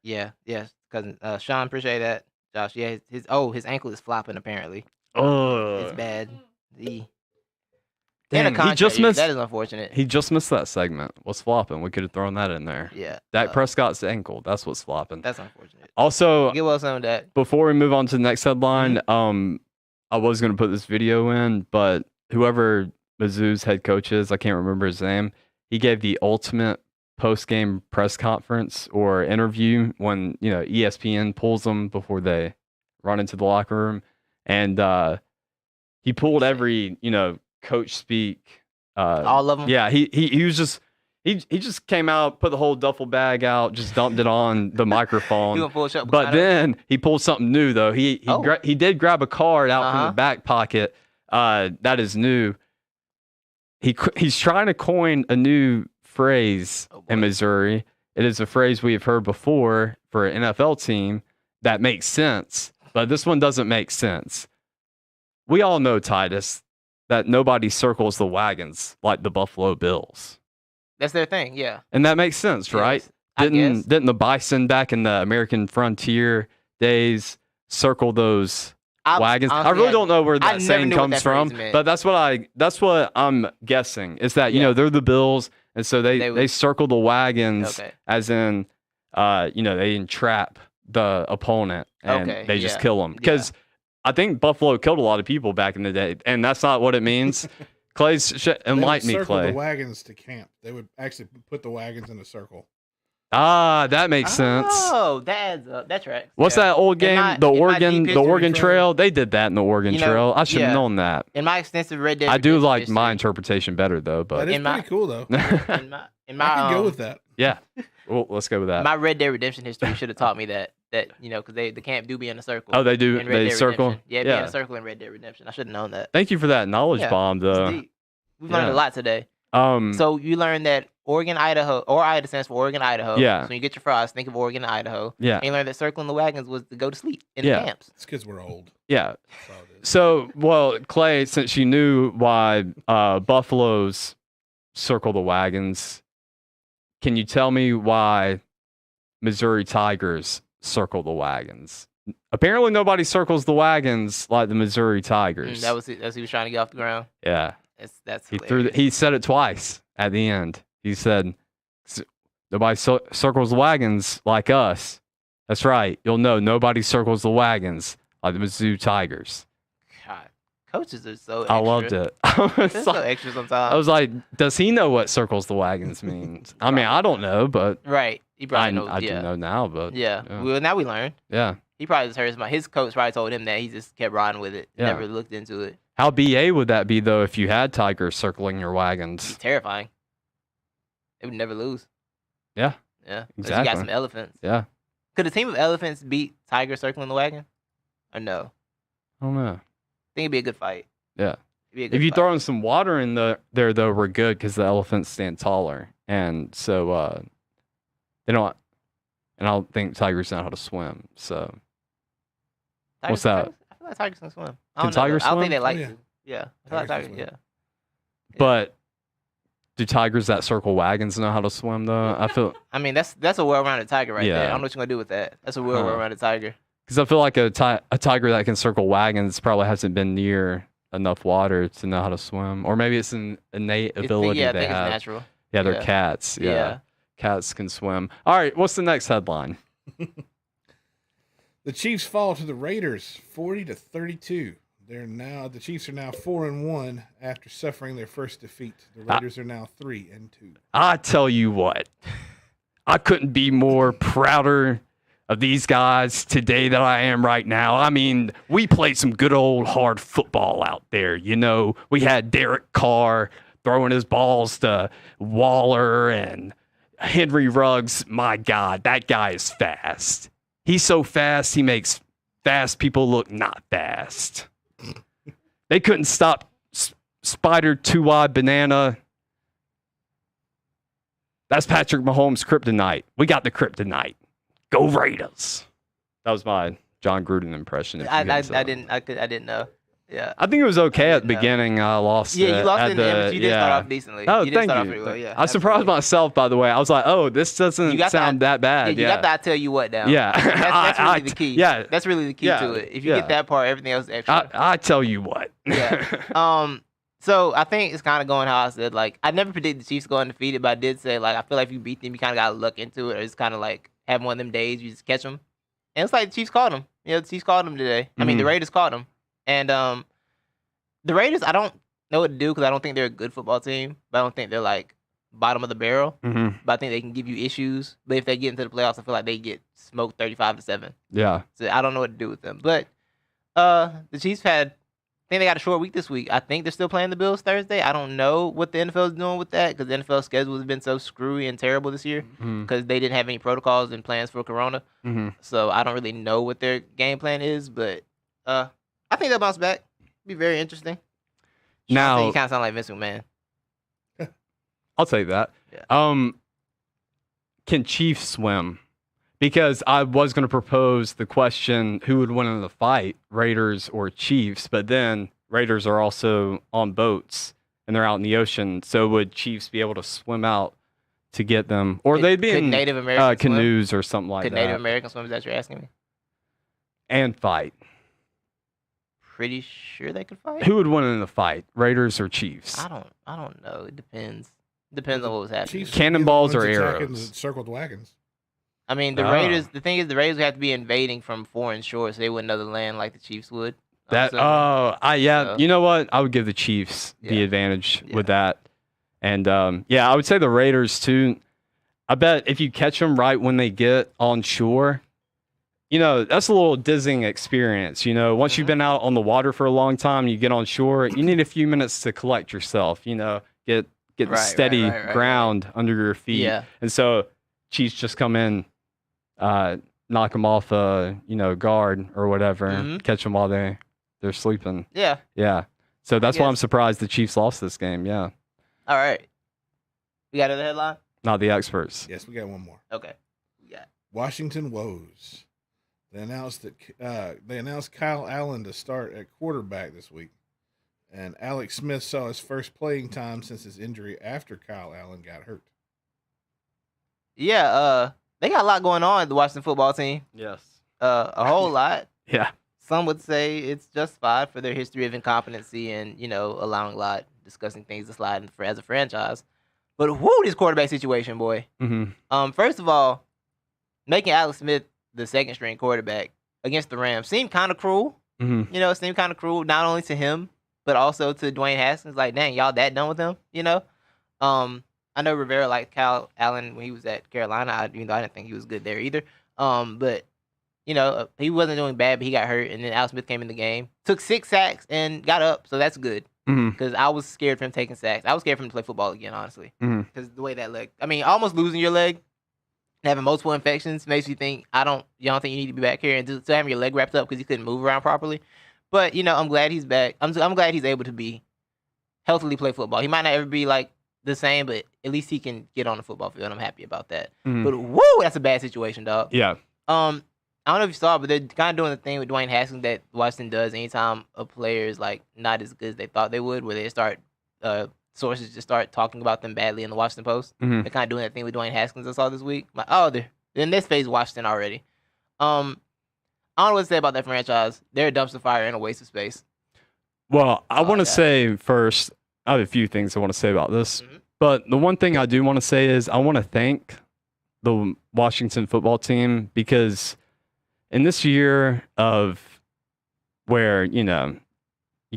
Yeah, yes. Cousin Sean, appreciate that. Josh, yeah, his ankle is flopping apparently. Oh, it's bad. Dang, he just missed. That is unfortunate. He just missed that segment. What's flopping? We could have thrown that in there. Yeah. Dak Prescott's ankle. That's what's flopping. That's unfortunate. Also, get well some of that. Before we move on to the next headline, I was going to put this video in, but whoever Mizzou's head coach is, I can't remember his name. He gave the ultimate post-game press conference or interview when ESPN pulls them before they run into the locker room, and he pulled every coach speak, all of them. Yeah, he was just he just came out, put the whole duffel bag out, just dumped it on the microphone. But then he pulled something new though. He did grab a card out from the back pocket. That is new. He's trying to coin a new phrase in Missouri. It is a phrase we have heard before for an NFL team that makes sense, but this one doesn't make sense. We all know, Titus, that nobody circles the wagons like the Buffalo Bills. That's their thing, yeah. And that makes sense, right? Yes, didn't the Bison back in the American frontier days circle those wagons? I really don't know where that saying comes from, but that's what I'm guessing. Is that they're the Bills, and so they circle the wagons, as in they entrap the opponent and they just kill them because. I think Buffalo killed a lot of people back in the day, and that's not what it means. Enlighten me, Clay. The wagons to camp. They would actually put the wagons in a circle. Ah, that makes sense. Oh, that adds up. That's right. What's that old game? The Oregon Trail. They did that in the Oregon Trail. I should have known that. In my extensive Red Dead, I do like my interpretation better though. But that is pretty cool though. I can go with that. Yeah. Well, let's go with that. My Red Dead Redemption history should have taught me that because the camp do be in a circle. Oh, they do. They circle. Redemption. Yeah, be in a circle in Red Dead Redemption. I should have known that. Thank you for that knowledge bomb, though. We've learned a lot today. So you learned that Oregon, Idaho, or IDA stands for Oregon, Idaho. Yeah. So when you get your fries, think of Oregon, Idaho. Yeah. And you learned that circling the wagons was to go to sleep in the camps. It's because we're old. Yeah. So, Clay, since you knew why Buffaloes circle the wagons, can you tell me why Missouri Tigers circle the wagons? Apparently, nobody circles the wagons like the Missouri Tigers. That's what he was trying to get off the ground. Yeah. That's hilarious. He said it twice at the end. He said, nobody circles the wagons like us. That's right. You'll know nobody circles the wagons like the Mizzou Tigers. God, coaches are so extra. I loved it. They're so extra sometimes. I was like, does he know what circles the wagons means? I mean, I don't know, but right. He probably knows. I do know now, but yeah. Well, now we learn. Yeah. He probably just heard his coach probably told him that. He just kept riding with it. Yeah. Never looked into it. How BA would that be though if you had tigers circling your wagons? It's terrifying. It would never lose. Yeah. Yeah. Exactly. You got some elephants. Yeah. Could a team of elephants beat Tiger circling the wagon? Or no? I don't know. I think it'd be a good fight. Yeah. It'd be a good If you fight. throw in some water in there, though, we're good because the elephants stand taller. And so they don't. And I don't think tigers know how to swim. So what's that? I feel like tigers can swim. Can tigers I don't think swim? they like Oh, yeah. to. Yeah. I feel like Tigers can tigers, swim. yeah. But do tigers that circle wagons know how to swim, though? I feel I mean, that's a well-rounded tiger right there. I Yeah. don't know what you're going to do with that. That's a well-rounded tiger. because I feel like a tiger that can circle wagons probably hasn't been near enough water to know how to swim. Or maybe it's an innate ability I they think have. it's natural. Yeah, they're Yeah. cats. Yeah. Yeah. Cats can swim. All right, what's the next headline? The Chiefs fall to the Raiders 40-32. The Chiefs are now 4-1 after suffering their first defeat. The Raiders are now 3-2. I tell you what, I couldn't be more prouder of these guys today than I am right now. I mean, we played some good old hard football out there. You know, we had Derek Carr throwing his balls to Waller and Henry Ruggs. My God, that guy is fast. He's so fast, he makes fast people look not fast. They couldn't stop Spider Two-Eyed Banana. That's Patrick Mahomes' kryptonite. We got the kryptonite. Go Raiders. That was my John Gruden impression. if you I guys, didn't know. Yeah. I think it was okay at the didn't know. beginning. I lost Yeah, it. you lost at it in the end, but you did start yeah. off decently. Oh, you did thank start off you. pretty well, yeah. I surprised absolutely. myself, by the way. I was like, oh, this doesn't You got sound that Yeah, bad. you got that I tell you what down. Yeah. That's really the key. Yeah. That's really the key Yeah, to it. If you yeah. get that part, everything else is extra. I tell you what. Yeah. So I think it's kind of going how I said. Like, I never predicted the Chiefs going undefeated, but I did say, like, I feel like if you beat them, you kind of got to look into it, or it's kind of like having one of them days you just catch them. And it's like the Chiefs caught them. You know, the Chiefs caught them today. I mean, the Mhm. Raiders caught them. And the Raiders, I don't know what to do because I don't think they're a good football team, but I don't think they're like bottom of the barrel. Mhm. But I think they can give you issues. But if they get into the playoffs, I feel like they get smoked 35-7. Yeah. So I don't know what to do with them. But the Chiefs I think they got a short week this week. I think they're still playing the Bills Thursday. I don't know what the NFL is doing with that because the NFL schedule has been so screwy and terrible this year Mhm. because they didn't have any protocols and plans for Corona. Mhm. So I don't really know what their game plan is. But I think they'll bounce back. Be very interesting. Now, you kind of sound like Vince McMahon. I'll say that. Yeah. Can Chiefs swim? Because I was going to propose the question, who would win in the fight, Raiders or Chiefs? But then Raiders are also on boats and they're out in the ocean. So would Chiefs be able to swim out to get them? Or they'd be Could in Native Americans swim? canoes or something like Could that. Native Americans swim? Is that what you're asking me? And fight. Pretty sure they could fight. Who would win in the fight, Raiders or Chiefs? I don't know. It depends. Depends on what was happening. Chiefs Cannonballs would be the or ones attacking arrows? the circled wagons. I mean, the Oh. Raiders. The thing is, the Raiders would have to be invading from foreign shores, so they wouldn't know the land like the Chiefs would. That So- yeah. So- You know what? I would give the Chiefs the Yeah. advantage Yeah. with that, and yeah, I would say the Raiders too. I bet if you catch them right when they get on shore, you know that's a little dizzying experience. You know, once you've Mhm. been out on the water for a long time, you get on shore. You need a few minutes to collect yourself. You know, get Right, steady right. ground under your feet. Yeah. And so Chiefs just come in, knock them off guard or whatever, Mhm. catch them while they're sleeping. Yeah. Yeah. So that's why I'm guess. surprised the Chiefs lost this game. Yeah. All right. We got another headline. Not the experts. Yes, we got one more. Okay. Yeah. Washington woes. They announced Kyle Allen to start at quarterback this week, and Alex Smith saw his first playing time since his injury after Kyle Allen got hurt. Yeah. They got a lot going on at the Washington football team. Yes. A whole lot. Yeah. Some would say it's justified for their history of incompetency and, allowing a lot, discussing things to slide as a franchise. But this quarterback situation, boy. Mm-hmm. First of all, making Alex Smith the second string quarterback against the Rams seemed kind of cruel. Mm-hmm. It seemed kind of cruel, not only to him, but also to Dwayne Haskins. Like, dang, y'all that done with him, I know Rivera liked Kyle Allen when he was at Carolina, even though I didn't think he was good there either. But he wasn't doing bad, but he got hurt, and then Alex Smith came in the game, took 6 sacks, and got up, so that's good. Mm-hmm. Because I was scared for him taking sacks. I was scared for him to play football again, honestly. Mhm. Because the way that leg, almost losing your leg having multiple infections makes you think you don't think you need to be back here, and to having your leg wrapped up because you couldn't move around properly. But I'm glad he's back. I'm glad he's able to be healthily play football. He might not ever be like the same, but at least he can get on the football field. I'm happy about that. Mhm. But woo, that's a bad situation, dog. Yeah. I don't know if you saw it, but they're kind of doing the thing with Dwayne Haskins that Washington does anytime a player is like not as good as they thought they would, where they start sources just start talking about them badly in the Washington Post. Mhm. They're kind of doing that thing with Dwayne Haskins I saw this week. Like, oh, they're in this phase of Washington already. I don't know what to say about that franchise. They're a dumpster fire and a waste of space. Well, I want to say first, I have a few things I want to say about this. Mhm. But the one thing I do want to say is I want to thank the Washington football team, because in this year of where, you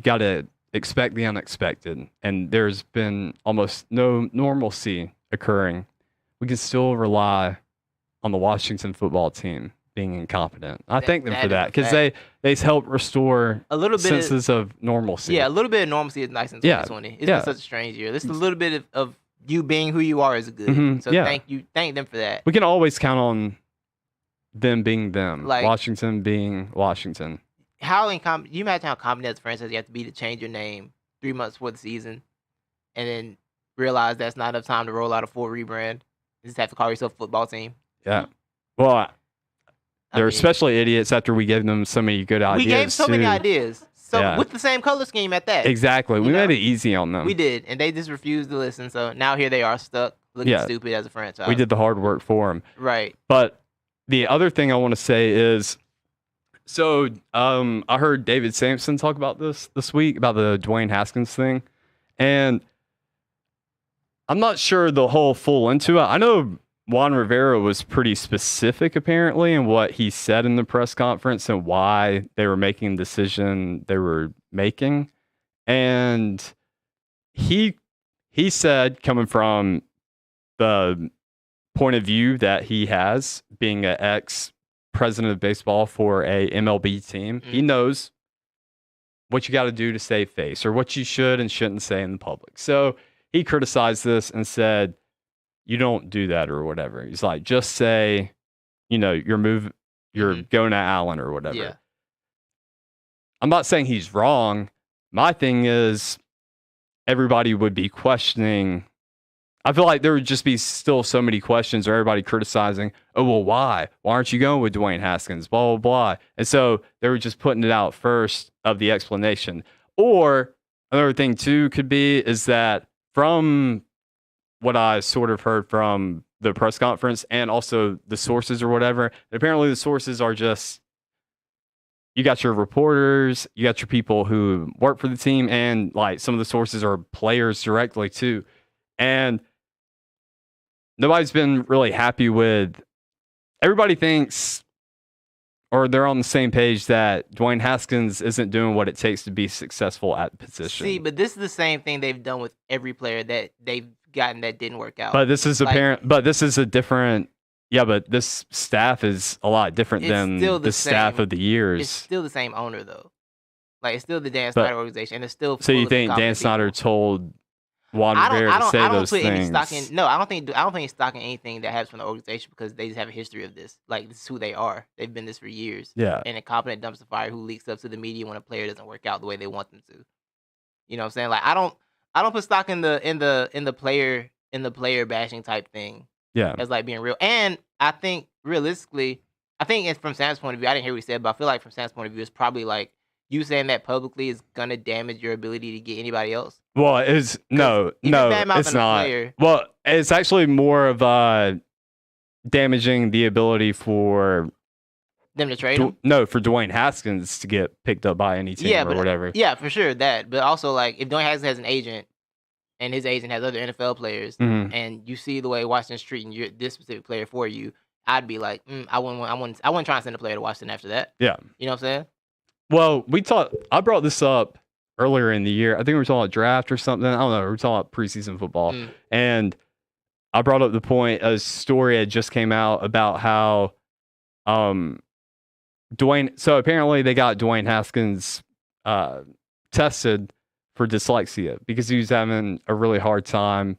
got to expect the unexpected, and there's been almost no normalcy occurring, we can still rely on the Washington football team being incompetent. I thank them for that, because they help restore a little bit senses of normalcy. Yeah, a little bit of normalcy is nice in 2020. It's been such a strange year. This is a little bit of you being who you are is good. Mhm, So yeah. thank them for that. We can always count on them being them, Like- Washington being Washington. You imagine how confident as a franchise you have to be to change your name 3 months before the season, and then realize that's not enough time to roll out a full rebrand. You just have to call yourself a football team. Yeah. Well, I they're mean, especially idiots after we gave them so many good ideas. we gave so many too. ideas, Yeah. with the same color scheme at that. Exactly. We You know? made it easy on them. We did, and they just refused to listen. So now here they are stuck, looking Yeah. stupid as a franchise. We did the hard work for them. Right. But the other thing I want to say is, so I heard David Sampson talk about this week, about the Dwayne Haskins thing, and I'm not sure the whole full into it. I know Juan Rivera was pretty specific apparently in what he said in the press conference and why they were making the decision they were making. And he said, coming from the point of view that he has, being an ex-president of baseball for a MLB team, he knows what you got to do to save face, or what you should and shouldn't say in the public. So he criticized this and said, you don't do that or whatever. He's like, just say, you're going to Allen or whatever. Yeah. I'm not saying he's wrong. My thing is, everybody would be questioning. I feel like there would just be still so many questions, or everybody criticizing, oh, well, why? Why aren't you going with Dwayne Haskins? Blah, blah, blah. And so they were just putting it out first of the explanation. Or another thing, too, could be is that from what I sort of heard from the press conference and also the sources or whatever, apparently the sources are just, you got your reporters, you got your people who work for the team, and like some of the sources are players directly too. And nobody's been really happy with, everybody thinks, or they're on the same page, that Dwayne Haskins isn't doing what it takes to be successful at the position. See, but this is the same thing they've done with every player that they've gotten that didn't work out. But this is Like- apparent. But this is a different. Yeah, but this staff is a lot different It's than still the the staff same. of the It's years. still the same owner though. Like it's still the Dan But- Snyder organization, and it's still. So full you of think Dan incompetent Snyder people. told Juan Rivera to say I don't those put things? any stock in. No, I don't think any stock in anything that happens from the organization, because they just have a history of this. Like this is who they are. They've been this for years. Yeah, An incompetent dumpster fire who leaks up to the media when a player doesn't work out the way they want them to. You know what I'm saying? Like I don't put stock in the player bashing type thing yeah, as like being real. And I think realistically, it's from Sam's point of view. I didn't hear what he said, but I feel like from Sam's point of view, it's probably like you saying that publicly is gonna damage your ability to get anybody else. Well, it's no, Even bad-mouthing it's a not. player- Well, it's actually more of damaging the ability for Them to trade him. for Dwayne Haskins to get picked up by any team Yeah, or but whatever. Yeah, for sure that. But also like if Dwayne Haskins has an agent and his agent has other NFL players, Mhm. and you see the way Washington's treating this specific player for you, I'd be like, I wouldn't try and send a player to Washington after that. Yeah. You know what I'm saying? Well, I brought this up earlier in the year. I think we were talking about draft or something. I don't know. We were talking about preseason football. Mm. And I brought up the point, a story had just came out about how so apparently they got Dwayne Haskins tested for dyslexia because he was having a really hard time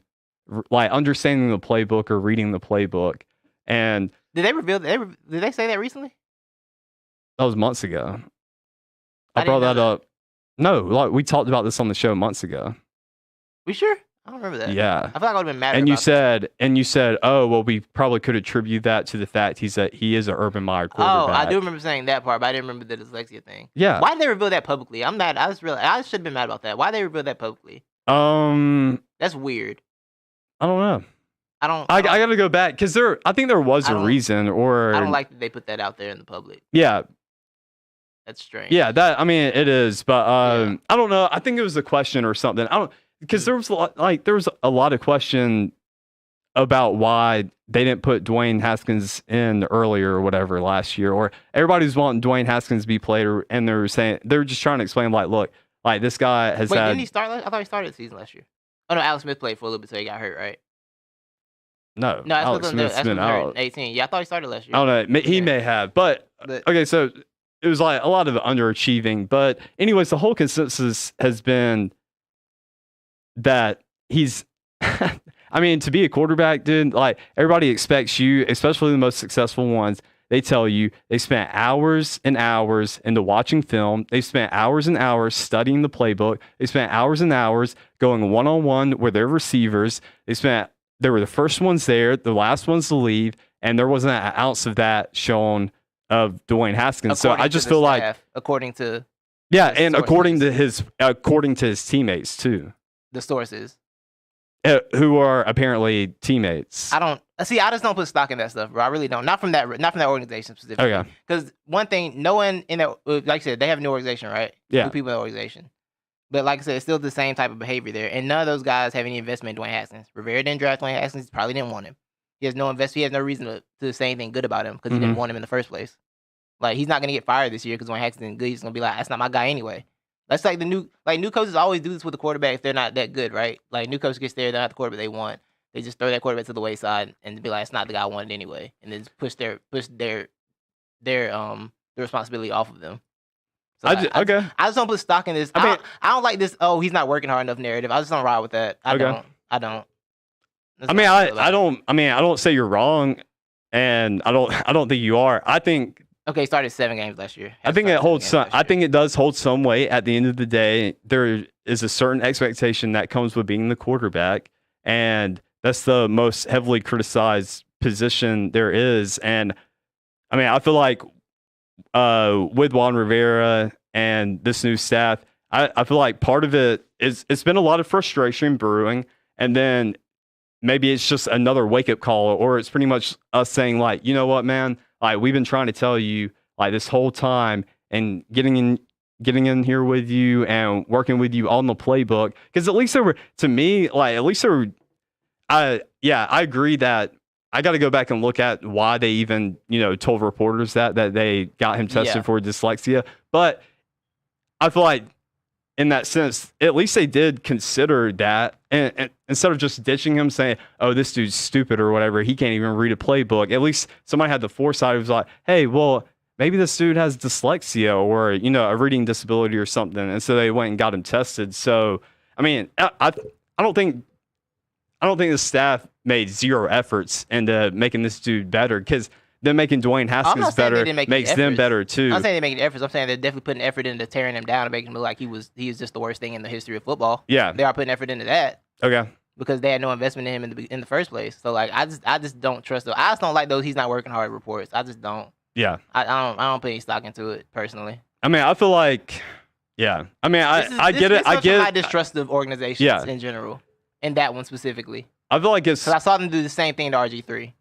like understanding the playbook or reading the playbook. And did they reveal? Did they say that recently? That was months ago. I I brought didn't that know up. No, like we talked about this on the show months ago. We sure? I don't remember that. Yeah. I feel like I would have been mad. And you said, oh, well, we probably could attribute that to the fact he is an Urban Meyer quarterback. Oh, I do remember saying that part, but I didn't remember the dyslexia thing. Yeah. Why did they reveal that publicly? I'm mad. I should have been mad about that. Why did they reveal that publicly? That's weird. I don't know. I got to go back because I think there was a reason, or I don't like that they put that out there in the public. Yeah. That's strange. Yeah, it is, but I don't know. I think it was a question or something. Because there was a lot of question about why they didn't put Dwayne Haskins in earlier or whatever last year, or everybody was wanting Dwayne Haskins to be played, and they were just trying to explain look, this guy has had. Didn't he start? I thought he started the season last year. Oh no, Alex Smith played for a little bit, so he got hurt, right? No, Alex Smith's been out. 18. Yeah, I thought he started last year. I don't know. He may have, but okay. So it was like a lot of underachieving, but anyways, the whole consensus has been that he's I mean, to be a quarterback, dude, like everybody expects you, especially the most successful ones, they tell you they spent hours and hours into watching film. They spent hours and hours studying the playbook. They spent hours and hours going one-on-one with their receivers. They were the first ones there, the last ones to leave, and there wasn't an ounce of that shown of Dwayne Haskins. So I just feel like according to and according to his teammates too. The sources. Who are apparently teammates. I just don't put stock in that stuff, bro. I really don't. Not from that organization specifically. Okay. Because one thing, no one in that, like I said, they have a new organization, right? Yeah. New people in the organization. But like I said, it's still the same type of behavior there. And none of those guys have any investment in Dwayne Haskins. Rivera didn't draft Dwayne Haskins. Probably didn't want him. He has no reason to say anything good about him because he didn't want him in the first place. Like, he's not going to get fired this year because Dwayne Haskins isn't good. He's going to be like, that's not my guy anyway. That's like new coaches always do this with the quarterback if they're not that good, right? Like, new coach gets there, they're not the quarterback they want. They just throw that quarterback to the wayside and be like, it's not the guy I wanted anyway, and then push their responsibility off of them. So I just don't put stock in this. I don't like this. Oh, he's not working hard enough narrative. I just don't ride with that. I don't. That's I don't say you're wrong, and I don't think you are. I think. Okay, he started 7 games last year. I think it holds some. I think it does hold some weight. At the end of the day, there is a certain expectation that comes with being the quarterback, and that's the most heavily criticized position there is. And I mean, I feel like with Juan Rivera and this new staff, I feel like part of it is it's been a lot of frustration brewing, and then maybe it's just another wake up call, or it's pretty much us saying like, you know what, man. Like, we've been trying to tell you like this whole time, and getting in here with you and working with you on the playbook. Because at least I agree that I got to go back and look at why they even, told reporters that they got him tested for dyslexia. But I feel like in that sense, at least they did consider that, and instead of just ditching him, saying, "Oh, this dude's stupid" or whatever, he can't even read a playbook. At least somebody had the foresight. It was like, "Hey, well, maybe this dude has dyslexia or a reading disability or something," and so they went and got him tested. So, I mean, I don't think the staff made zero efforts into making this dude better, because them making Dwayne Haskins better makes them better too. I'm not saying they're making efforts. I'm saying they're definitely putting effort into tearing him down and making him look like he was just the worst thing in the history of football. Yeah, they are putting effort into that. Okay. Because they had no investment in him in the first place. So like, I just don't trust those. I just don't like those he's not working hard reports. I just don't. Yeah. I don't put any stock into it personally. I mean, I feel like, yeah. I mean, I get it. I get it. I distrust of organizations in general, and that one specifically. I feel like it's because I saw them do the same thing to RG3.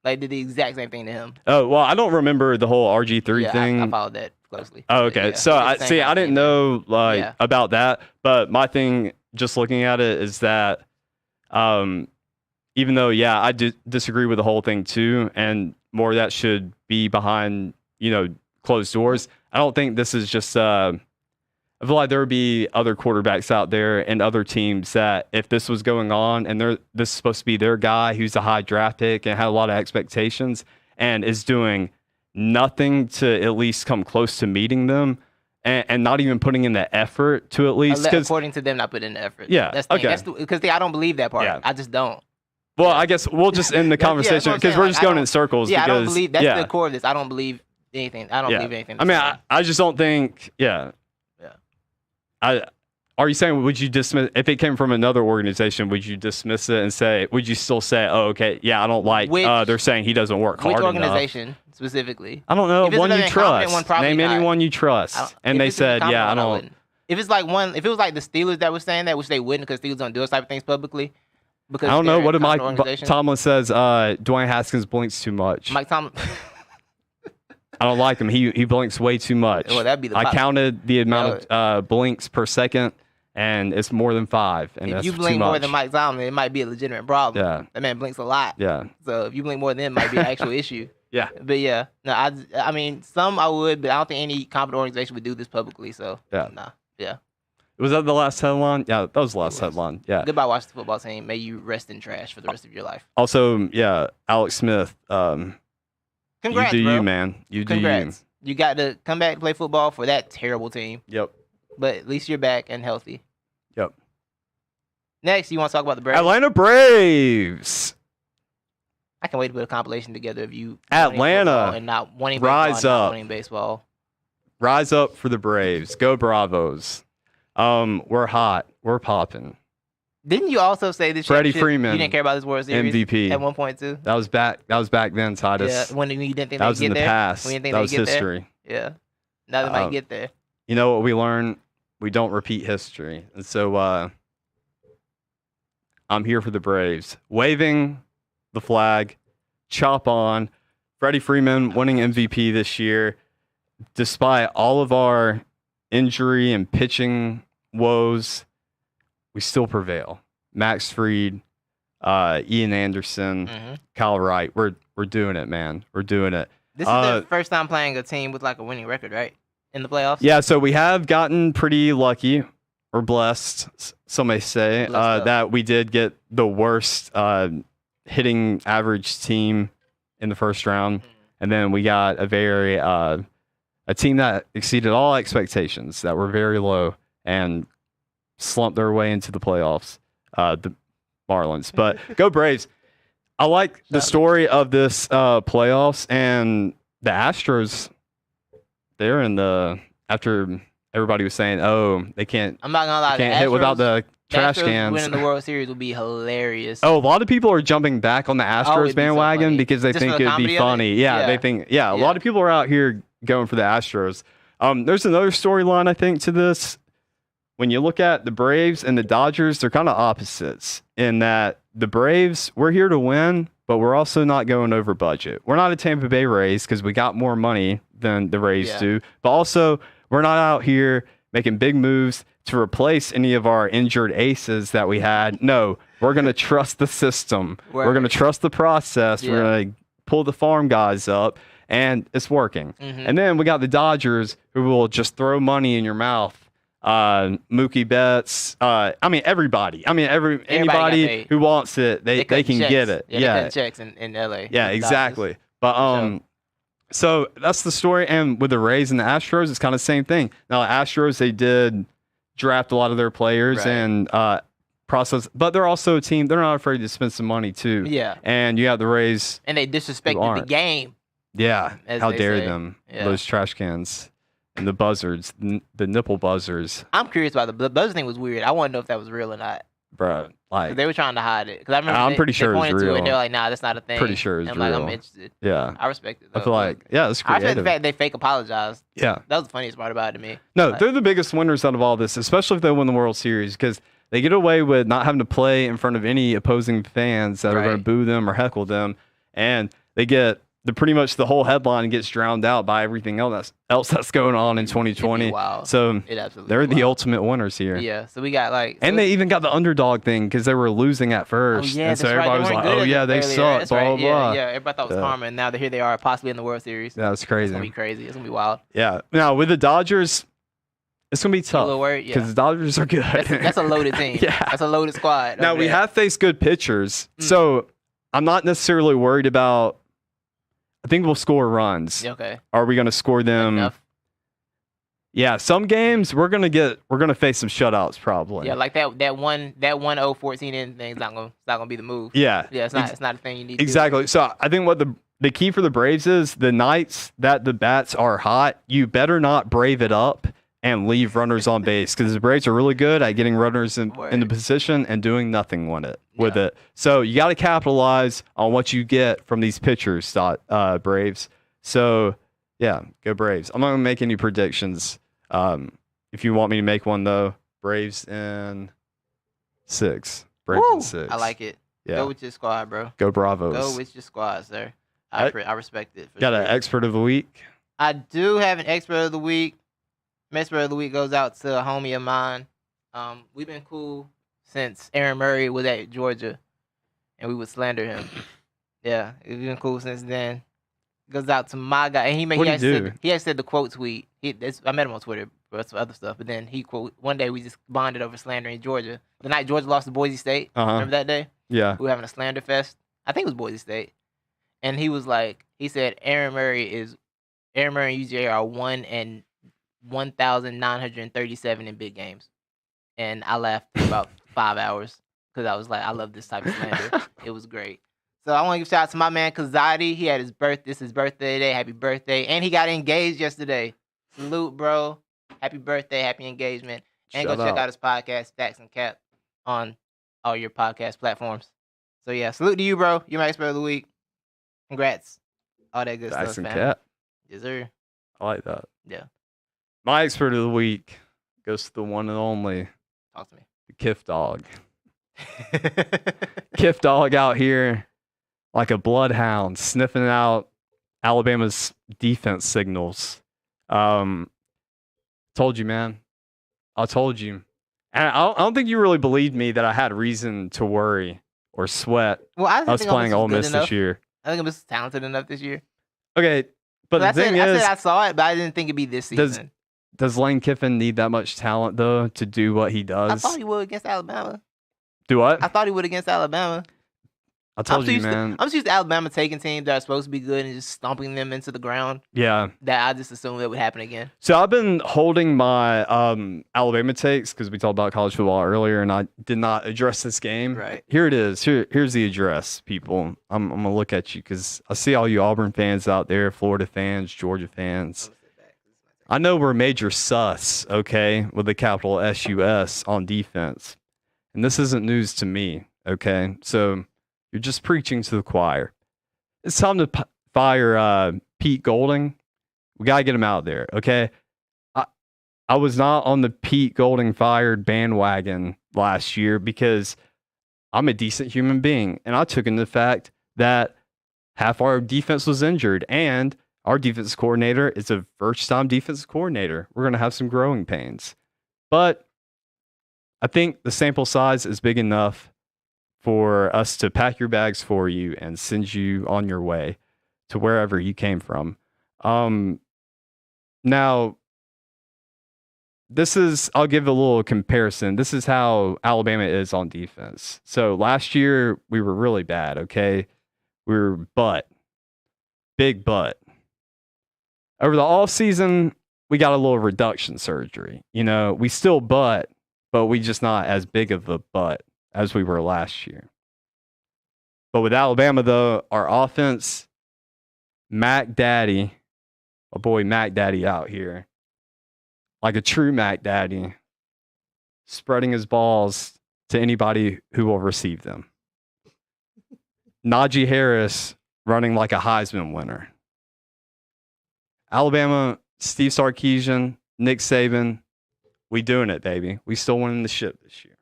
Like, did the exact same thing to him. Oh, well, I don't remember the whole RG3 thing. I followed that closely. Oh, okay. Yeah, so I didn't know about that, but my thing, just looking at it, is that even though, I disagree with the whole thing too, and more of that should be behind, closed doors. I don't think this is just I feel like there would be other quarterbacks out there and other teams that if this was going on and this is supposed to be their guy who's a high draft pick and had a lot of expectations and is doing nothing to at least come close to meeting them and not even putting in the effort to at least. According to them, not putting in the effort. Yeah. That's the thing. Because I don't believe that part. Yeah. I just don't. Well, I guess we'll just end the conversation because we're just going in circles. Yeah, because, I don't believe that's the core of this. I don't believe anything. I don't believe anything. I mean, I just don't think. Yeah. Are you saying, would you dismiss, if it came from another organization, would you dismiss it and say, would you still say, oh, okay, yeah, I don't like, they're saying he doesn't work hard enough? Which organization specifically? I don't know, one you trust. Name anyone you trust. And they said, yeah, I don't. If it's like if it was like the Steelers that were saying that, which they wouldn't because Steelers don't do those type of things publicly. Because I don't know, what Mike Tomlin says, Dwayne Haskins blinks too much. Mike Tomlin. I don't like him. He blinks way too much. Well, that'd be the I counted the amount of blinks per second, and it's more than 5. And if that's you blink more than Mike Tomlin, it might be a legitimate problem. Yeah. That man blinks a lot. Yeah. So if you blink more than him, it might be an actual issue. Yeah. But yeah, no, I mean, some I would, but I don't think any competent organization would do this publicly. So yeah. Nah. Yeah. Was that the last headline? Yeah, that was the last headline. Yeah. Goodbye, Washington football team. May you rest in trash for the rest of your life. Also, yeah, Alex Smith. Congrats, you do bro. you, man. You do Congrats. you. You got to come back and play football for that terrible team. Yep. But at least you're back and healthy. Yep. Next, you want to talk about the Braves? Atlanta Braves. I can't wait to put a compilation together of you. Atlanta. And not wanting Rise baseball, up. not wanting baseball. Rise up for the Braves. Go Bravos. We're hot. We're popping. Didn't you also say this? Freddie Freeman. You didn't care about this World Series MVP at one point too. That was back then, Titus. Yeah, when you didn't think that was they'd in get the there. past. When you didn't that think was they'd get history. There. Yeah. Now they might get there. You know what we learned? We don't repeat history, and so I'm here for the Braves, waving the flag, chop on. Freddie Freeman winning MVP this year, despite all of our injury and pitching woes, we still prevail. Max Fried, Ian Anderson, Kyle Wright, we're doing it, man. We're doing it. This is the first time playing a team with like a winning record, right? In the playoffs? Yeah, so we have gotten pretty lucky or blessed, some may say, that we did get the worst hitting average team in the first round. And then we got a team that exceeded all expectations, that were very low and slumped their way into the playoffs, the Marlins. But go Braves. I like the story of this playoffs, and the Astros, they're in the, after everybody was saying, oh, they can't, I'm not gonna lie, can't hit without the trash Astros cans. Winning the World Series would be hilarious. Oh, a lot of people are jumping back on the Astros it'd be so bandwagon funny. because they Just think for the it'd be comedy of it? funny. Yeah, they think, a lot of people are out here going for the Astros. There's another storyline, I think, to this. When you look at the Braves and the Dodgers, they're kind of opposites in that the Braves, we're here to win, but we're also not going over budget. We're not a Tampa Bay Rays because we got more money than the Rays do, but also we're not out here making big moves to replace any of our injured aces that we had. No, we're going to trust the system. We're going to trust the process. We're going to pull the farm guys up, and it's working. And then we got the Dodgers, who will just throw money in your mouth. Mookie Betts, I mean everybody. I mean anybody who wants it, they can get it. They cut checks in LA. Yeah, exactly. But so that's the story. And with the Rays and the Astros, it's kind of the same thing. Now the Astros, they did draft a lot of their players and process, but they're also a team. They're not afraid to spend some money too. Yeah. And you have the Rays, and they disrespected the game. Yeah. How dare them? Those trash cans. And the buzzards, the nipple buzzers. I'm curious about the buzzer thing. Was weird. I want to know if that was real or not. Bro, like they were trying to hide it. Because I remember I'm pretty sure they it's real. And they're like, nah, that's not a thing. Pretty sure it's real. Like, I'm interested. Yeah. I respect it, though. I feel like, that's creative. I respect the fact they fake apologized. Yeah. That was the funniest part about it to me. No, they're the biggest winners out of all this, especially if they win the World Series, because they get away with not having to play in front of any opposing fans that are going to boo them or heckle them. And they get pretty much the whole headline gets drowned out by everything else that's going on in 2020. Wow. So they're the ultimate winners here. Yeah. So we got and they even got the underdog thing because they were losing at first. Oh, yeah, and so everybody was like, oh, yeah, they suck, blah, blah, blah. Yeah, everybody thought it was karma, and now here they are possibly in the World Series. Yeah, that's crazy. It's going to be crazy. It's going to be wild. Yeah. Now, with the Dodgers, it's going to be tough because the Dodgers are good. That's a loaded team. That's a loaded squad. Now, we have faced good pitchers, so I'm not necessarily worried about. I think we'll score runs. Okay. Are we going to score them? Yeah, some games we're gonna face some shutouts probably. Yeah, like that 1-0-14 in thing is not gonna be the move. Yeah. Yeah, it's not a thing you need to exactly. do. So I think what the key for the Braves is the nights that the bats are hot, you better not brave it up and leave runners on base because the Braves are really good at getting runners in the position and doing nothing with it. So you got to capitalize on what you get from these pitchers, Braves. So yeah, go Braves. I'm not gonna make any predictions. If you want me to make one though, Braves in 6. Braves in 6. I like it. Yeah. Go with your squad, bro. Go Bravos. Go with your squad, sir. I respect it. Got an expert of the week? I do have an expert of the week. Expert of the week goes out to a homie of mine. We've been cool since Aaron Murray was at Georgia, and we would slander him. Yeah, we've been cool since then. Goes out to my guy, and he actually said the quote tweet. I met him on Twitter for some other stuff, but then he quote one day we just bonded over slandering Georgia. The night Georgia lost to Boise State, remember that day? Yeah, we were having a slander fest. I think it was Boise State, and he said Aaron Murray and UGA are 1,937 in big games, and I laughed for about 5 hours because I was like, I love this type of slander. It was great. So I want to give a shout out to my man Kazadi. He had his birthday today. Happy birthday. And he got engaged yesterday. Salute, bro. Happy birthday. Happy engagement. And go check out his podcast, Stacks and Cap, on all your podcast platforms. So yeah, salute to you, bro. You're my expert of the week. Congrats. All that good Stacks stuff, and man. Cap. Yes, sir. I like that. Yeah. My expert of the week goes to the one and only. Talk to me. The Kiff Dog. Kiff Dog out here like a bloodhound, sniffing out Alabama's defense signals. Told you, man. I told you. And I don't think you really believed me that I had reason to worry or sweat. Well, I was playing Ole Miss this year. I think I was talented enough this year. Okay, but the thing is, I saw it, but I didn't think it'd be this season. Does Lane Kiffin need that much talent, though, to do what he does? I thought he would against Alabama. Do what? I thought he would against Alabama. I told you, man. I'm just used to Alabama taking teams that are supposed to be good and just stomping them into the ground. Yeah. That I just assumed that would happen again. So I've been holding my Alabama takes because we talked about college football earlier, and I did not address this game. Right. Here it is. Here's the address, people. I'm going to look at you because I see all you Auburn fans out there, Florida fans, Georgia fans. I know we're major sus, okay, with a capital S-U-S on defense. And this isn't news to me, okay? So you're just preaching to the choir. It's time to fire Pete Golding. We got to get him out there, okay? I was not on the Pete Golding fired bandwagon last year because I'm a decent human being. And I took into the fact that half our defense was injured. And our defense coordinator is a first-time defensive coordinator. We're going to have some growing pains. But I think the sample size is big enough for us to pack your bags for you and send you on your way to wherever you came from. Now, I'll give a little comparison. This is how Alabama is on defense. So last year, we were really bad, okay? We were big butt. Over the offseason, we got a little reduction surgery. You know, we still but we just not as big of a butt as we were last year. But with Alabama, though, our offense, Mac Daddy, my boy Mac Daddy out here, like a true Mac Daddy, spreading his balls to anybody who will receive them. Najee Harris running like a Heisman winner. Alabama, Steve Sarkisian, Nick Saban, we doing it, baby. We still winning the ship this year.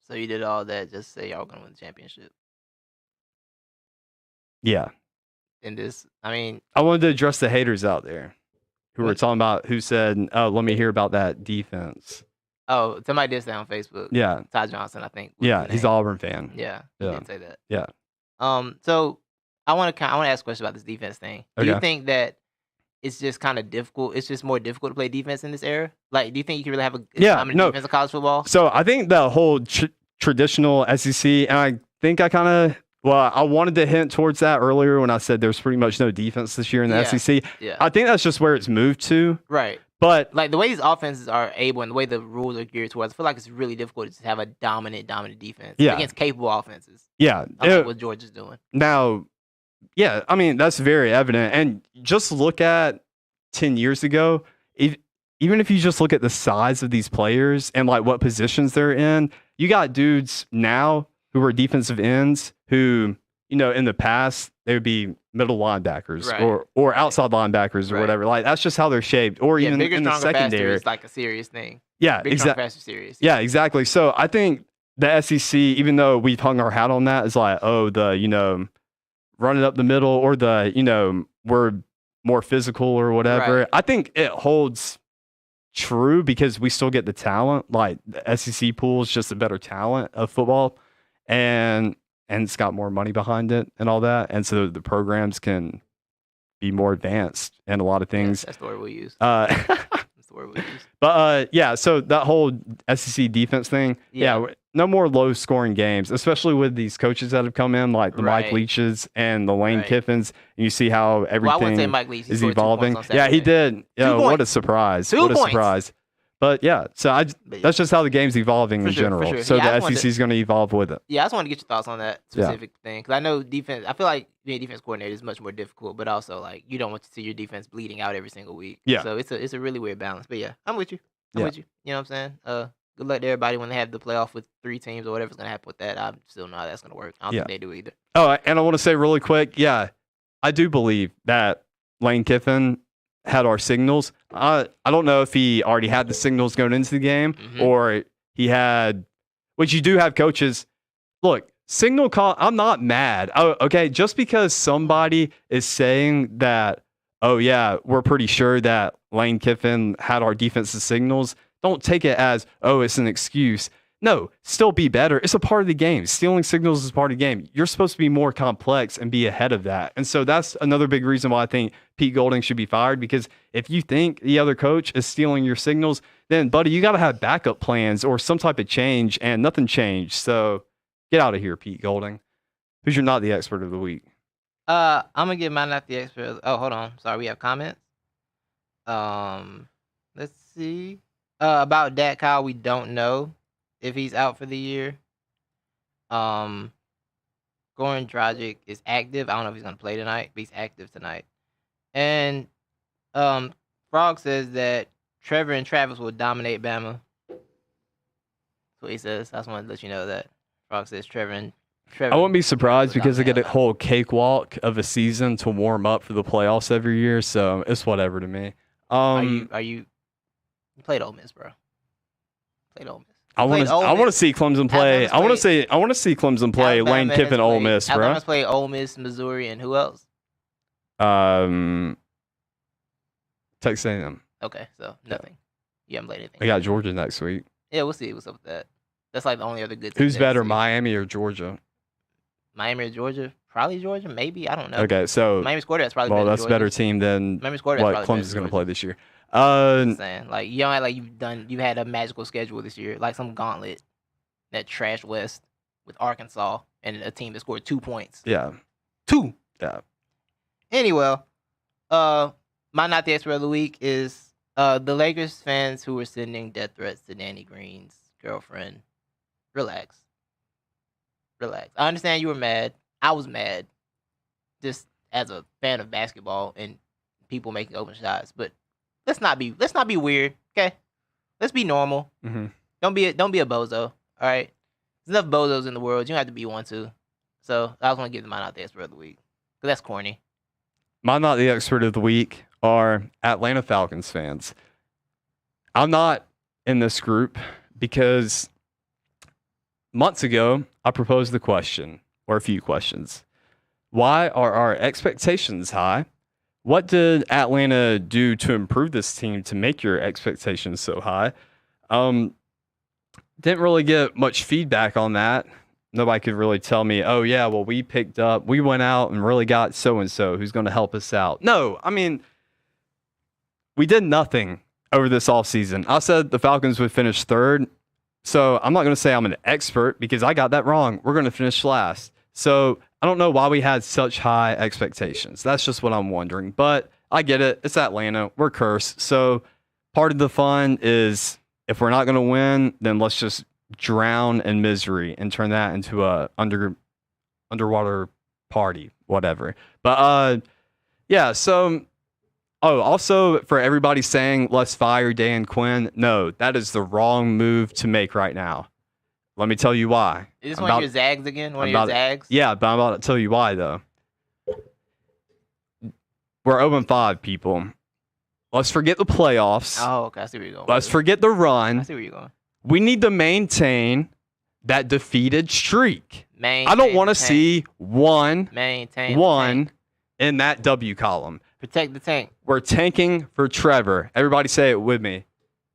So you did all that just to say y'all gonna win the championship? Yeah. In this, I mean, I wanted to address the haters out there who were talking about, who said, "Oh, let me hear about that defense." Oh, somebody did say on Facebook. Yeah. Ty Johnson, I think. Yeah, he's an Auburn fan. Yeah, he did say that. Yeah. So I want to ask a question about this defense thing. Do you think that it's just kind of difficult? It's just more difficult to play defense in this era. Like, do you think you can really have a dominant defense in college football? So I think the whole traditional SEC, and I think I kind of Well, I wanted to hint towards that earlier when I said there's pretty much no defense this year in the SEC. Yeah. I think that's just where it's moved to. Right. But like the way these offenses are able and the way the rules are geared towards, I feel like it's really difficult to have a dominant defense against capable offenses. Yeah. Like what Georgia's doing. Now, yeah, I mean, that's very evident. And just look at 10 years ago, even if you just look at the size of these players and like what positions they're in, you got dudes now who are defensive ends who, you know, in the past, they would be middle linebackers or outside linebackers or whatever. Like, that's just how they're shaped. Or even bigger, in the secondary. It's like a serious thing. Yeah, exactly. Serious. Yeah, exactly. So I think the SEC, even though we've hung our hat on that, is like, oh, the, you know, running up the middle or the, you know, we're more physical or whatever. Right. I think it holds true because we still get the talent. Like, the SEC pool is just a better talent of football. And it's got more money behind it and all that. And so the programs can be more advanced in a lot of things. That's the word we use. That's the word we use. But yeah, so that whole SEC defense thing, no more low-scoring games, especially with these coaches that have come in, like the Mike Leaches and the Lane Kiffins. And you see how everything I wouldn't say Mike Leach. is evolving. Yeah, he did. What a surprise. What a surprise. But yeah, so that's just how the game's evolving in general. For sure. So the SEC is going to evolve with it. Yeah, I just want to get your thoughts on that specific thing. Because I know defense, I feel like being a defense coordinator is much more difficult, but also like you don't want to see your defense bleeding out every single week. Yeah. So it's a really weird balance. But yeah, I'm with you. I'm with you. You know what I'm saying? Good luck to everybody when they have the playoff with 3 teams or whatever's going to happen with that. I still know how that's going to work. I don't think they do either. Oh, and I want to say really quick, I do believe that Lane Kiffin had our signals. I don't know if he already had the signals going into the game or he had, which you do have coaches. Look, signal call, I'm not mad. Okay, just because somebody is saying that, oh yeah, we're pretty sure that Lane Kiffin had our defensive signals, don't take it as, oh, it's an excuse. No, still be better. It's a part of the game. Stealing signals is part of the game. You're supposed to be more complex and be ahead of that. And so that's another big reason why I think Pete Golding should be fired, because if you think the other coach is stealing your signals, then, buddy, you got to have backup plans or some type of change, and nothing changed. So get out of here, Pete Golding. Who's your not the expert of the week? I'm going to give my not the expert. Oh, hold on. Sorry, we have comments. Let's see. About Dak, Kyle, we don't know if he's out for the year. Goran Dragic is active. I don't know if he's going to play tonight, but he's active tonight. And Frog says that Trevor and Travis will dominate Bama. That's what he says. I just want to let you know that. Frog says Trevor. I wouldn't be surprised because they get a whole cakewalk of a season to warm up for the playoffs every year, so it's whatever to me. You played Ole Miss, bro. Played Ole Miss. I want to see Clemson play. I want to see Clemson play Lane Kiffin, Ole Miss, bro. Alabama's played Ole Miss, Missouri, and who else? Texas A&M. Okay, so nothing. You haven't played anything. We got Georgia next week. Yeah, we'll see what's up with that. That's like the only other good. Who's better, Miami or Georgia? Miami or Georgia? Probably Georgia. Maybe, I don't know. Okay, so Miami's quarterback's probably better. Well, that's a better team than what Clemson's going to play this year. I'm saying, like, you don't act like you had a magical schedule this year, like some gauntlet that trashed West with Arkansas and a team that scored 2 points. Yeah. 2. Yeah. Anyway, my not the expert of the week is the Lakers fans who were sending death threats to Danny Green's girlfriend. Relax. I understand you were mad. I was mad, just as a fan of basketball and people making open shots. But let's not be weird, okay? Let's be normal. Mm-hmm. Don't be a bozo. All right. There's enough bozos in the world. You don't have to be one too. So I just want to give them my not the expert of the week, because that's corny. My not the expert of the week are Atlanta Falcons fans. I'm not in this group because months ago I proposed the question, or a few questions. Why are our expectations high? What did Atlanta do to improve this team to make your expectations so high? Didn't really get much feedback on that. Nobody could really tell me, oh, yeah, well, we went out and really got so-and-so who's going to help us out. No, I mean, we did nothing over this offseason. I said the Falcons would finish third. So I'm not going to say I'm an expert because I got that wrong. We're going to finish last. So I don't know why we had such high expectations. That's just what I'm wondering. But I get it. It's Atlanta. We're cursed. So part of the fun is if we're not going to win, then let's just drown in misery and turn that into a underwater party, whatever. But yeah, so also for everybody saying let's fire Dan Quinn, no, that is the wrong move to make right now. Let me tell you why. Is this one of your zags again? One of your zags? Yeah, but I'm about to tell you why though. We're 0-5, people. Let's forget the playoffs. Oh, okay. I see where you're going. Let's forget the run. I see where you're going. We need to maintain that defeated streak. I don't want to see one in that W column. Protect the tank. We're tanking for Trevor. Everybody say it with me.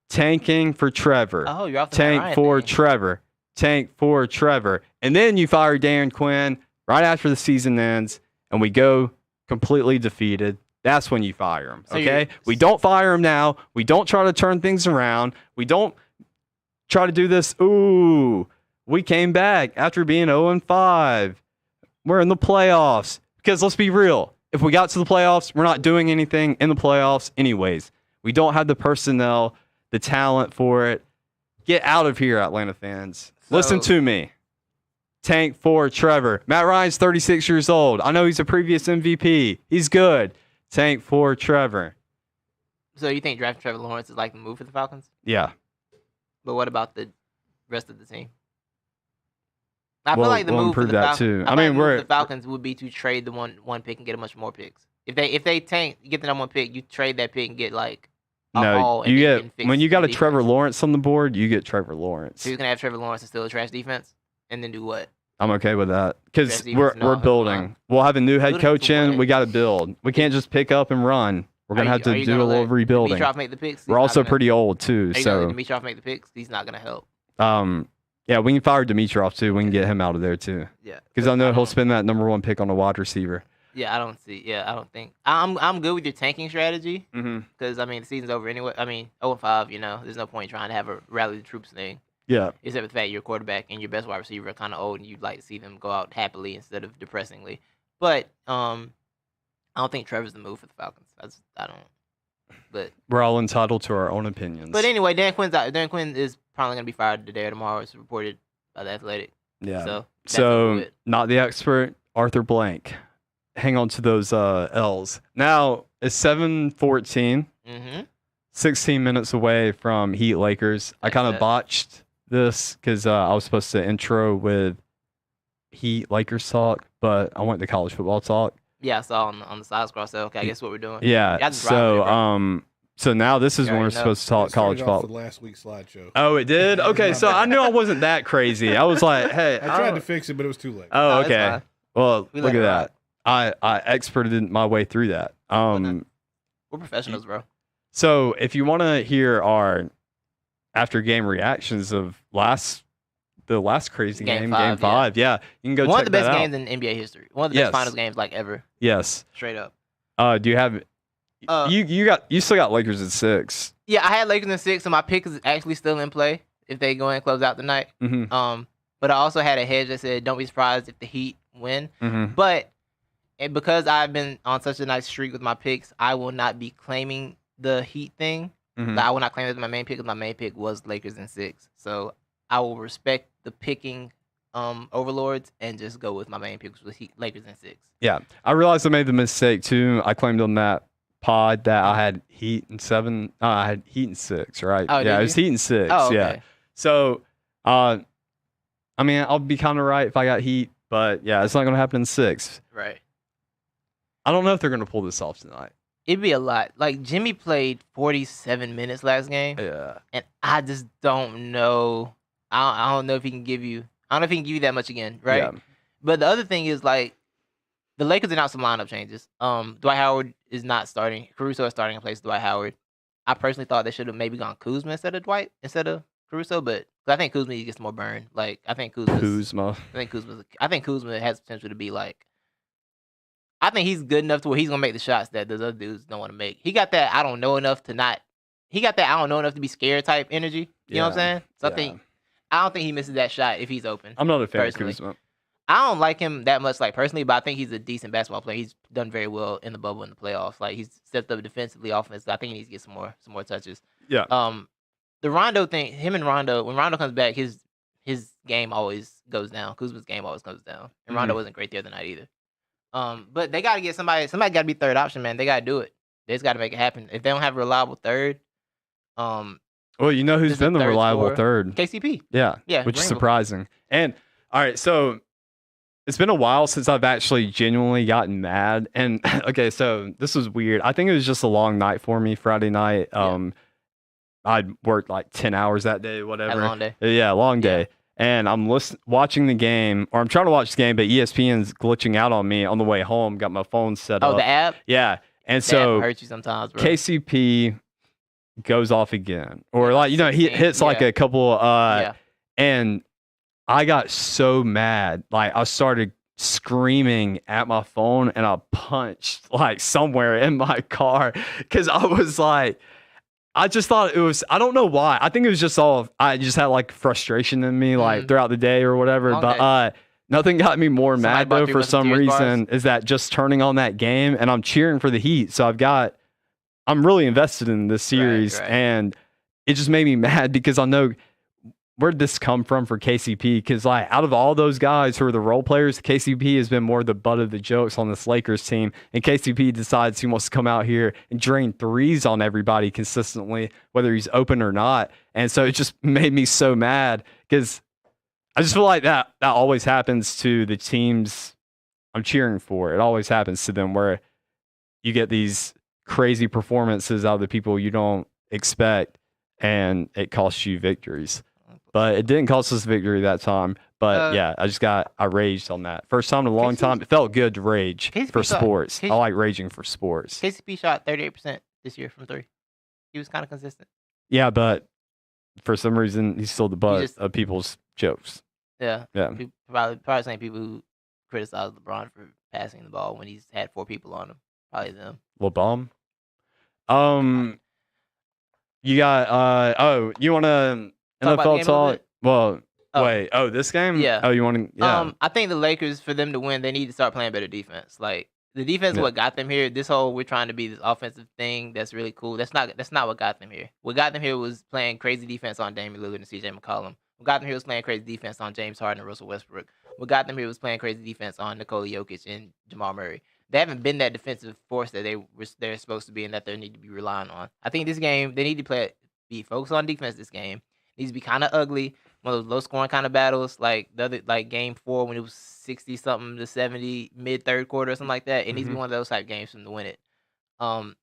Tanking for Trevor. Oh, you're off the Tank for Trevor. Tank for Trevor. And then you fire Dan Quinn right after the season ends and we go completely defeated. That's when you fire him. Okay? We don't fire him now. We don't try to turn things around. We don't try to do this. Ooh, we came back after being 0-5. We're in the playoffs. Because let's be real. If we got to the playoffs, we're not doing anything in the playoffs anyways. We don't have the personnel, the talent for it. Get out of here, Atlanta fans. Listen to me. Tank for Trevor. Matt Ryan's 36 years old. I know he's a previous MVP. He's good. Tank for Trevor. So you think drafting Trevor Lawrence is like the move for the Falcons? Yeah. But what about the rest of the team? I feel like the move for the the Falcons would be to trade the one pick and get a bunch more picks. If they tank, get the number one pick, you trade that pick and get like no. You get when you got a Trevor Lawrence on the board, you get Trevor Lawrence. So you're gonna have Trevor Lawrence and still a trash defense, and then do what? I'm okay with that because we're building. We'll have a new head coach in. We got to build. We can't just pick up and run. We're gonna have to do a little rebuilding. Dimitrov make the picks? We're also pretty old too, so Dimitrov make the picks. He's not gonna help. Yeah, we can fire Dimitrov too. We can get him out of there too. Yeah, because I know he'll spend that number one pick on a wide receiver. Yeah, I don't see. Yeah, I don't think I'm good with your tanking strategy. Because I mean the season's over anyway. I mean 0-5. You know, there's no point trying to have a rally the troops thing. Yeah. Except for the fact your quarterback and your best wide receiver are kind of old, and you'd like to see them go out happily instead of depressingly. But I don't think Trevor's the move for the Falcons. I don't. But we're all entitled to our own opinions. But anyway, Dan Quinn's out. Dan Quinn is probably gonna be fired today or tomorrow. It's reported by the Athletic. Yeah. So not the expert, Arthur Blank. Hang on to those L's. Now it's 7:14. 16 minutes away from Heat Lakers. I kind of botched this because I was supposed to intro with Heat Lakers talk, but I went to college football talk. Yeah, I saw on the side scroll. So okay, I guess what we're doing. Yeah. So now this is when we're supposed to talk college football. With last week's slideshow. Oh, it did. Okay, so I knew I wasn't that crazy. I was like, hey, I tried to fix it, but it was too late. Oh, okay. Well, look at that. I experted my way through that. We're professionals, bro. So if you want to hear our after game reactions of the last crazy game 5, yeah, you can go check that out. One of the best games in NBA history. One of the best finals games like ever. Yes. Straight up. Do you have you still got Lakers at 6? Yeah, I had Lakers at 6, so my pick is actually still in play if they go and close out the night. But I also had a hedge that said don't be surprised if the Heat win. But because I've been on such a nice streak with my picks, I will not be claiming the Heat thing. I will not claim it as my main pick because my main pick was Lakers in 6. So I will respect the picking overlords and just go with my main pick, which was Lakers in 6. Yeah, I realized I made the mistake too. I claimed on that pod that I had Heat in 7. I had Heat in 6, right? Oh, yeah, it was Heat in 6. Oh, okay. Yeah. So, I mean, I'll be kind of right if I got Heat, but yeah, it's not going to happen in 6. Right. I don't know if they're going to pull this off tonight. It'd be a lot. Like, Jimmy played 47 minutes last game. Yeah. And I just don't know. I don't know if he can give you. I don't know if he can give you that much again, right? Yeah. But the other thing is, like, the Lakers announced some lineup changes. Dwight Howard is not starting. Caruso is starting in place of Dwight Howard. I personally thought they should have maybe gone Kuzma instead of Caruso, but I think Kuzma gets more burn. Like, I think Kuzma has potential to be like. I think he's good enough to where he's gonna make the shots that those other dudes don't want to make. He got that I don't know enough to not. He got that I don't know enough to be scared type energy. You know what I'm saying? So I don't think he misses that shot if he's open. I'm not a fan of Kuzma. I don't like him that much, like personally, but I think he's a decent basketball player. He's done very well in the bubble in the playoffs. Like he's stepped up defensively, offensively. I think he needs to get some more touches. Yeah. The Rondo thing, him and Rondo, when Rondo comes back, his game always goes down. Kuzma's game always goes down, and Rondo wasn't great the other night either. But they got to get somebody. Somebody got to be third option, man. They got to do it. They just got to make it happen. If they don't have a reliable third, well, you know who's been the reliable third? KCP. Yeah, which is surprising. And all right, so it's been a while since I've actually genuinely gotten mad. And okay, so this was weird. I think it was just a long night for me Friday night. I'd worked like 10 hours that day, whatever. A long day. Yeah, long day. And I'm watching the game, or I'm trying to watch the game, but ESPN's glitching out on me on the way home. Got my phone set up. Oh, the app? Yeah. And the so app hurts you sometimes, bro. KCP goes off again. Or like, he hits like a couple and I got so mad. Like I started screaming at my phone and I punched like somewhere in my car because I was like, I just thought it was, I don't know why. I think it was just I just had like frustration in me like throughout the day or whatever. Okay. But nothing got me more mad though for some reason is that just turning on that game and I'm cheering for the Heat. So I'm really invested in this series and it just made me mad because I know where'd this come from for KCP? Because like out of all those guys who are the role players, KCP has been more the butt of the jokes on this Lakers team. And KCP decides he wants to come out here and drain threes on everybody consistently, whether he's open or not. And so it just made me so mad because I just feel like that always happens to the teams I'm cheering for. It always happens to them where you get these crazy performances out of the people you don't expect and it costs you victories. But it didn't cost us victory that time. But I raged on that. First time in a long time. It felt good to rage for sports. I like raging for sports. KCP shot 38% this year from three. He was kind of consistent. Yeah, but for some reason, he's still the butt of people's jokes. Yeah. Probably same people who criticize LeBron for passing the ball when he's had 4 people on him. Probably them. LeBron? You got, you want to... NFL talk. Well, wait. Oh, this game? Yeah. Oh, you want to? Yeah. I think the Lakers, for them to win, they need to start playing better defense. Like the defense is what got them here. This whole we're trying to be this offensive thing that's really cool. That's not what got them here. What got them here was playing crazy defense on Damian Lillard and CJ McCollum. What got them here was playing crazy defense on James Harden and Russell Westbrook. What got them here was playing crazy defense on Nikola Jokic and Jamal Murray. They haven't been that defensive force that they're supposed to be and that they need to be relying on. I think this game they need to be focused on defense. This game needs to be kind of ugly, one of those low scoring kind of battles, like the other, like game 4 when it was 60 something to 70 mid third quarter or something like that. It needs to be one of those type games for them to win it. The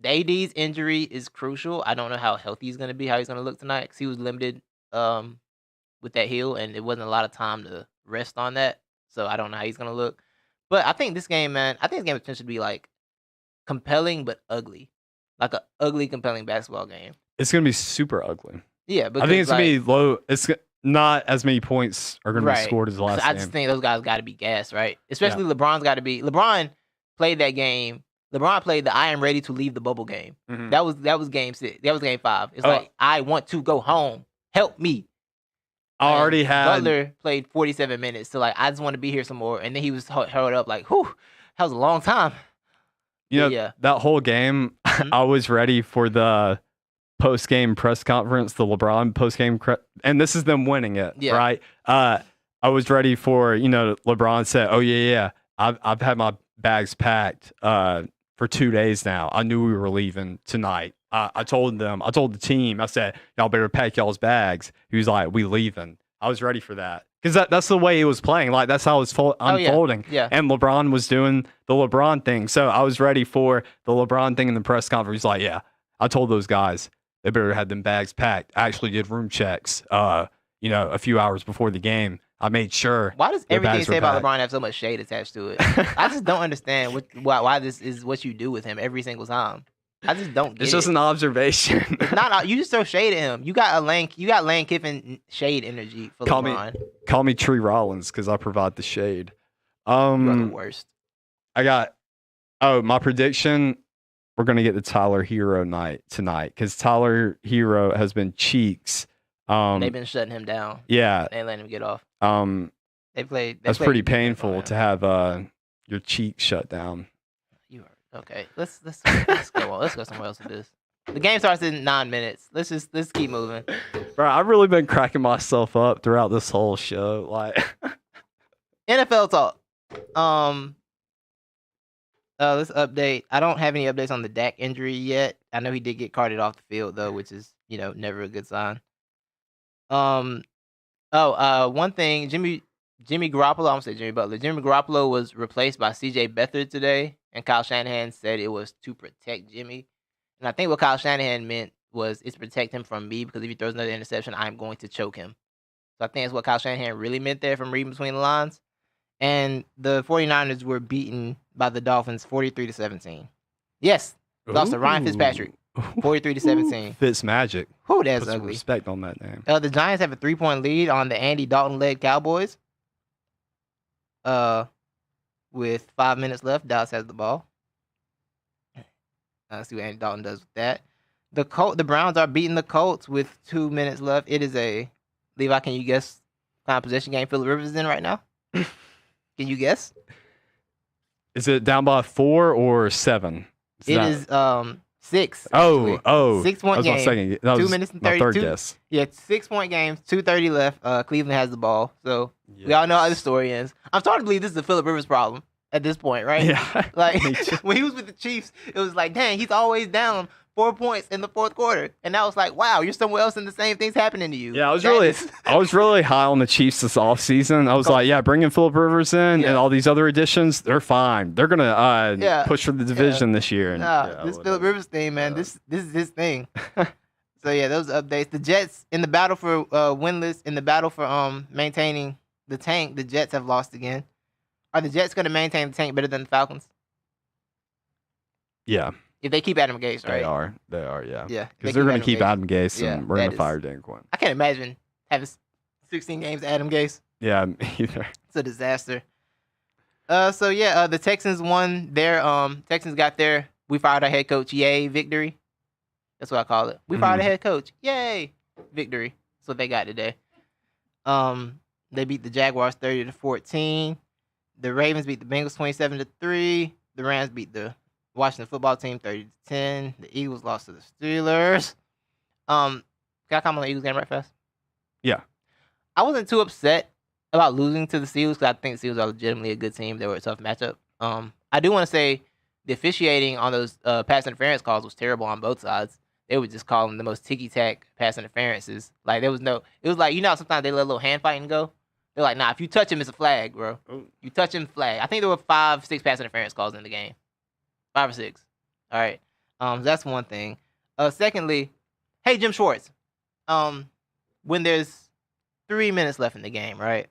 AD's injury is crucial. I don't know how healthy he's gonna be, how he's gonna look tonight, because he was limited with that heel, and it wasn't a lot of time to rest on that. So I don't know how he's gonna look. But I think this game, man, potentially to be like compelling but ugly, like an ugly, compelling basketball game. It's gonna be super ugly. Yeah, because I think it's gonna be low. It's not as many points are gonna be scored as the last game. I just think those guys got to be gassed, right? Especially LeBron's got to be. LeBron played that game. LeBron played the "I am ready to leave the bubble" game. Mm-hmm. That was game 6. That was game 5. It's like I want to go home. Help me. I already had Butler played 47 minutes, so like I just want to be here some more. And then he was held up like, whew, that was a long time. That whole game, I was ready for the post-game press conference, the LeBron post-game, and this is them winning it, right? I was ready for, LeBron said, "Oh yeah, I've had my bags packed for 2 days now. I knew we were leaving tonight. I told the team, I said, y'all better pack y'all's bags." He was like, "We leaving." I was ready for that because that's the way he was playing. Like that's how it was unfolding. Yeah. And LeBron was doing the LeBron thing, so I was ready for the LeBron thing in the press conference. He's like, "Yeah, I told those guys." They better have them bags packed. I actually did room checks, a few hours before the game. I made sure. Why does everything you say about LeBron have so much shade attached to it? I just don't understand why this is what you do with him every single time. I just don't get it. It's just an observation. You just throw shade at him. You got Lane Kiffin shade energy for LeBron. Call me Tree Rollins because I provide the shade. You're the worst. I got my prediction. We're going to get the Tyler Hero night tonight because Tyler Hero has been cheeks. They've been shutting him down. Yeah. They ain't letting him get off. They played. That's pretty painful to have your cheek shut down. You are okay. Let's go on. Let's go somewhere else with this. The game starts in 9 minutes. Let's keep moving. Bro, I've really been cracking myself up throughout this whole show. Like NFL talk. Let's update. I don't have any updates on the Dak injury yet. I know he did get carted off the field though, which is never a good sign. One thing, Jimmy Garoppolo. I'm gonna say Jimmy Butler. Jimmy Garoppolo was replaced by C.J. Beathard today, and Kyle Shanahan said it was to protect Jimmy. And I think what Kyle Shanahan meant was it's to protect him from me because if he throws another interception, I'm going to choke him. So I think that's what Kyle Shanahan really meant there from reading between the lines. And the 49ers were beaten by the Dolphins 43-17. Yes, lost to Ryan Fitzpatrick 43-17. Fitz magic. Whew, that's Put some ugly. respect on that name. The Giants have a 3-point lead on the Andy Dalton-led Cowboys. With 5 minutes left, Dallas has the ball. Let's see what Andy Dalton does with that. The Browns are beating the Colts with 2 minutes left. It is a Levi. Can you guess what kind of possession game Phillip Rivers is in right now? Can you guess? Is it down by 4 or 7? It is 6. Oh. 6-point game. That 2 was minutes and my 32. third guess. Yeah, 6-point games. 2:30 left. Cleveland has the ball. So we all know how the story ends. I'm starting to believe this is a Phillip Rivers problem at this point, right? Yeah. Like when he was with the Chiefs, it was like, dang, he's always down 4 points in the fourth quarter, and now it's like, wow, you're somewhere else and the same thing's happening to you. Yeah, I was really high on the Chiefs this offseason. I was like, yeah, bringing Phillip Rivers in and all these other additions, they're fine. They're gonna push for the division this year. And, this Phillip Rivers thing, man, this is his thing. So yeah, those updates. The Jets in the battle for winless, in the battle for maintaining the tank, the Jets have lost again. Are the Jets going to maintain the tank better than the Falcons? Yeah. If they keep Adam Gase, right? They are, yeah. Yeah. Because they're going to keep Adam Gase, and we're going to fire Dan Quinn. I can't imagine having 16 games Adam Gase. Yeah, me either. It's a disaster. The Texans won their Texans got their we fired our head coach, yay, victory. That's what I call it. We fired our head coach. Yay. Victory. That's what they got today. They beat the Jaguars 30-14. The Ravens beat the Bengals 27-3. The Rams beat the Washington football team 30-10. The Eagles lost to the Steelers. Can I comment on the Eagles game right fast? Yeah. I wasn't too upset about losing to the Steelers because I think the Steelers are legitimately a good team. They were a tough matchup. I do want to say the officiating on those pass interference calls was terrible on both sides. They were just calling the most ticky-tack pass interferences. Like, it was like, sometimes they let a little hand fighting go. They're like, nah, if you touch him, it's a flag, bro. Oh. You touch him, flag. I think there were 5-6 pass interference calls in the game. 5 or 6. All right. That's one thing. Secondly, hey, Jim Schwartz. When there's 3 minutes left in the game, right?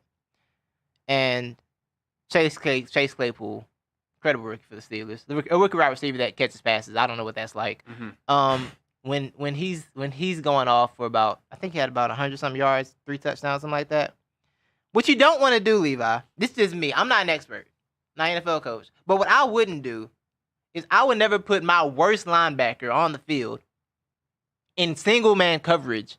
And Chase Claypool, incredible rookie for the Steelers. A rookie wide receiver that catches passes. I don't know what that's like. Mm-hmm. When he's going off for about, I think he had about 100-some yards, 3 touchdowns, something like that. What you don't want to do, Levi, this is me. I'm not an expert, not an NFL coach. But what I wouldn't do is I would never put my worst linebacker on the field in single-man coverage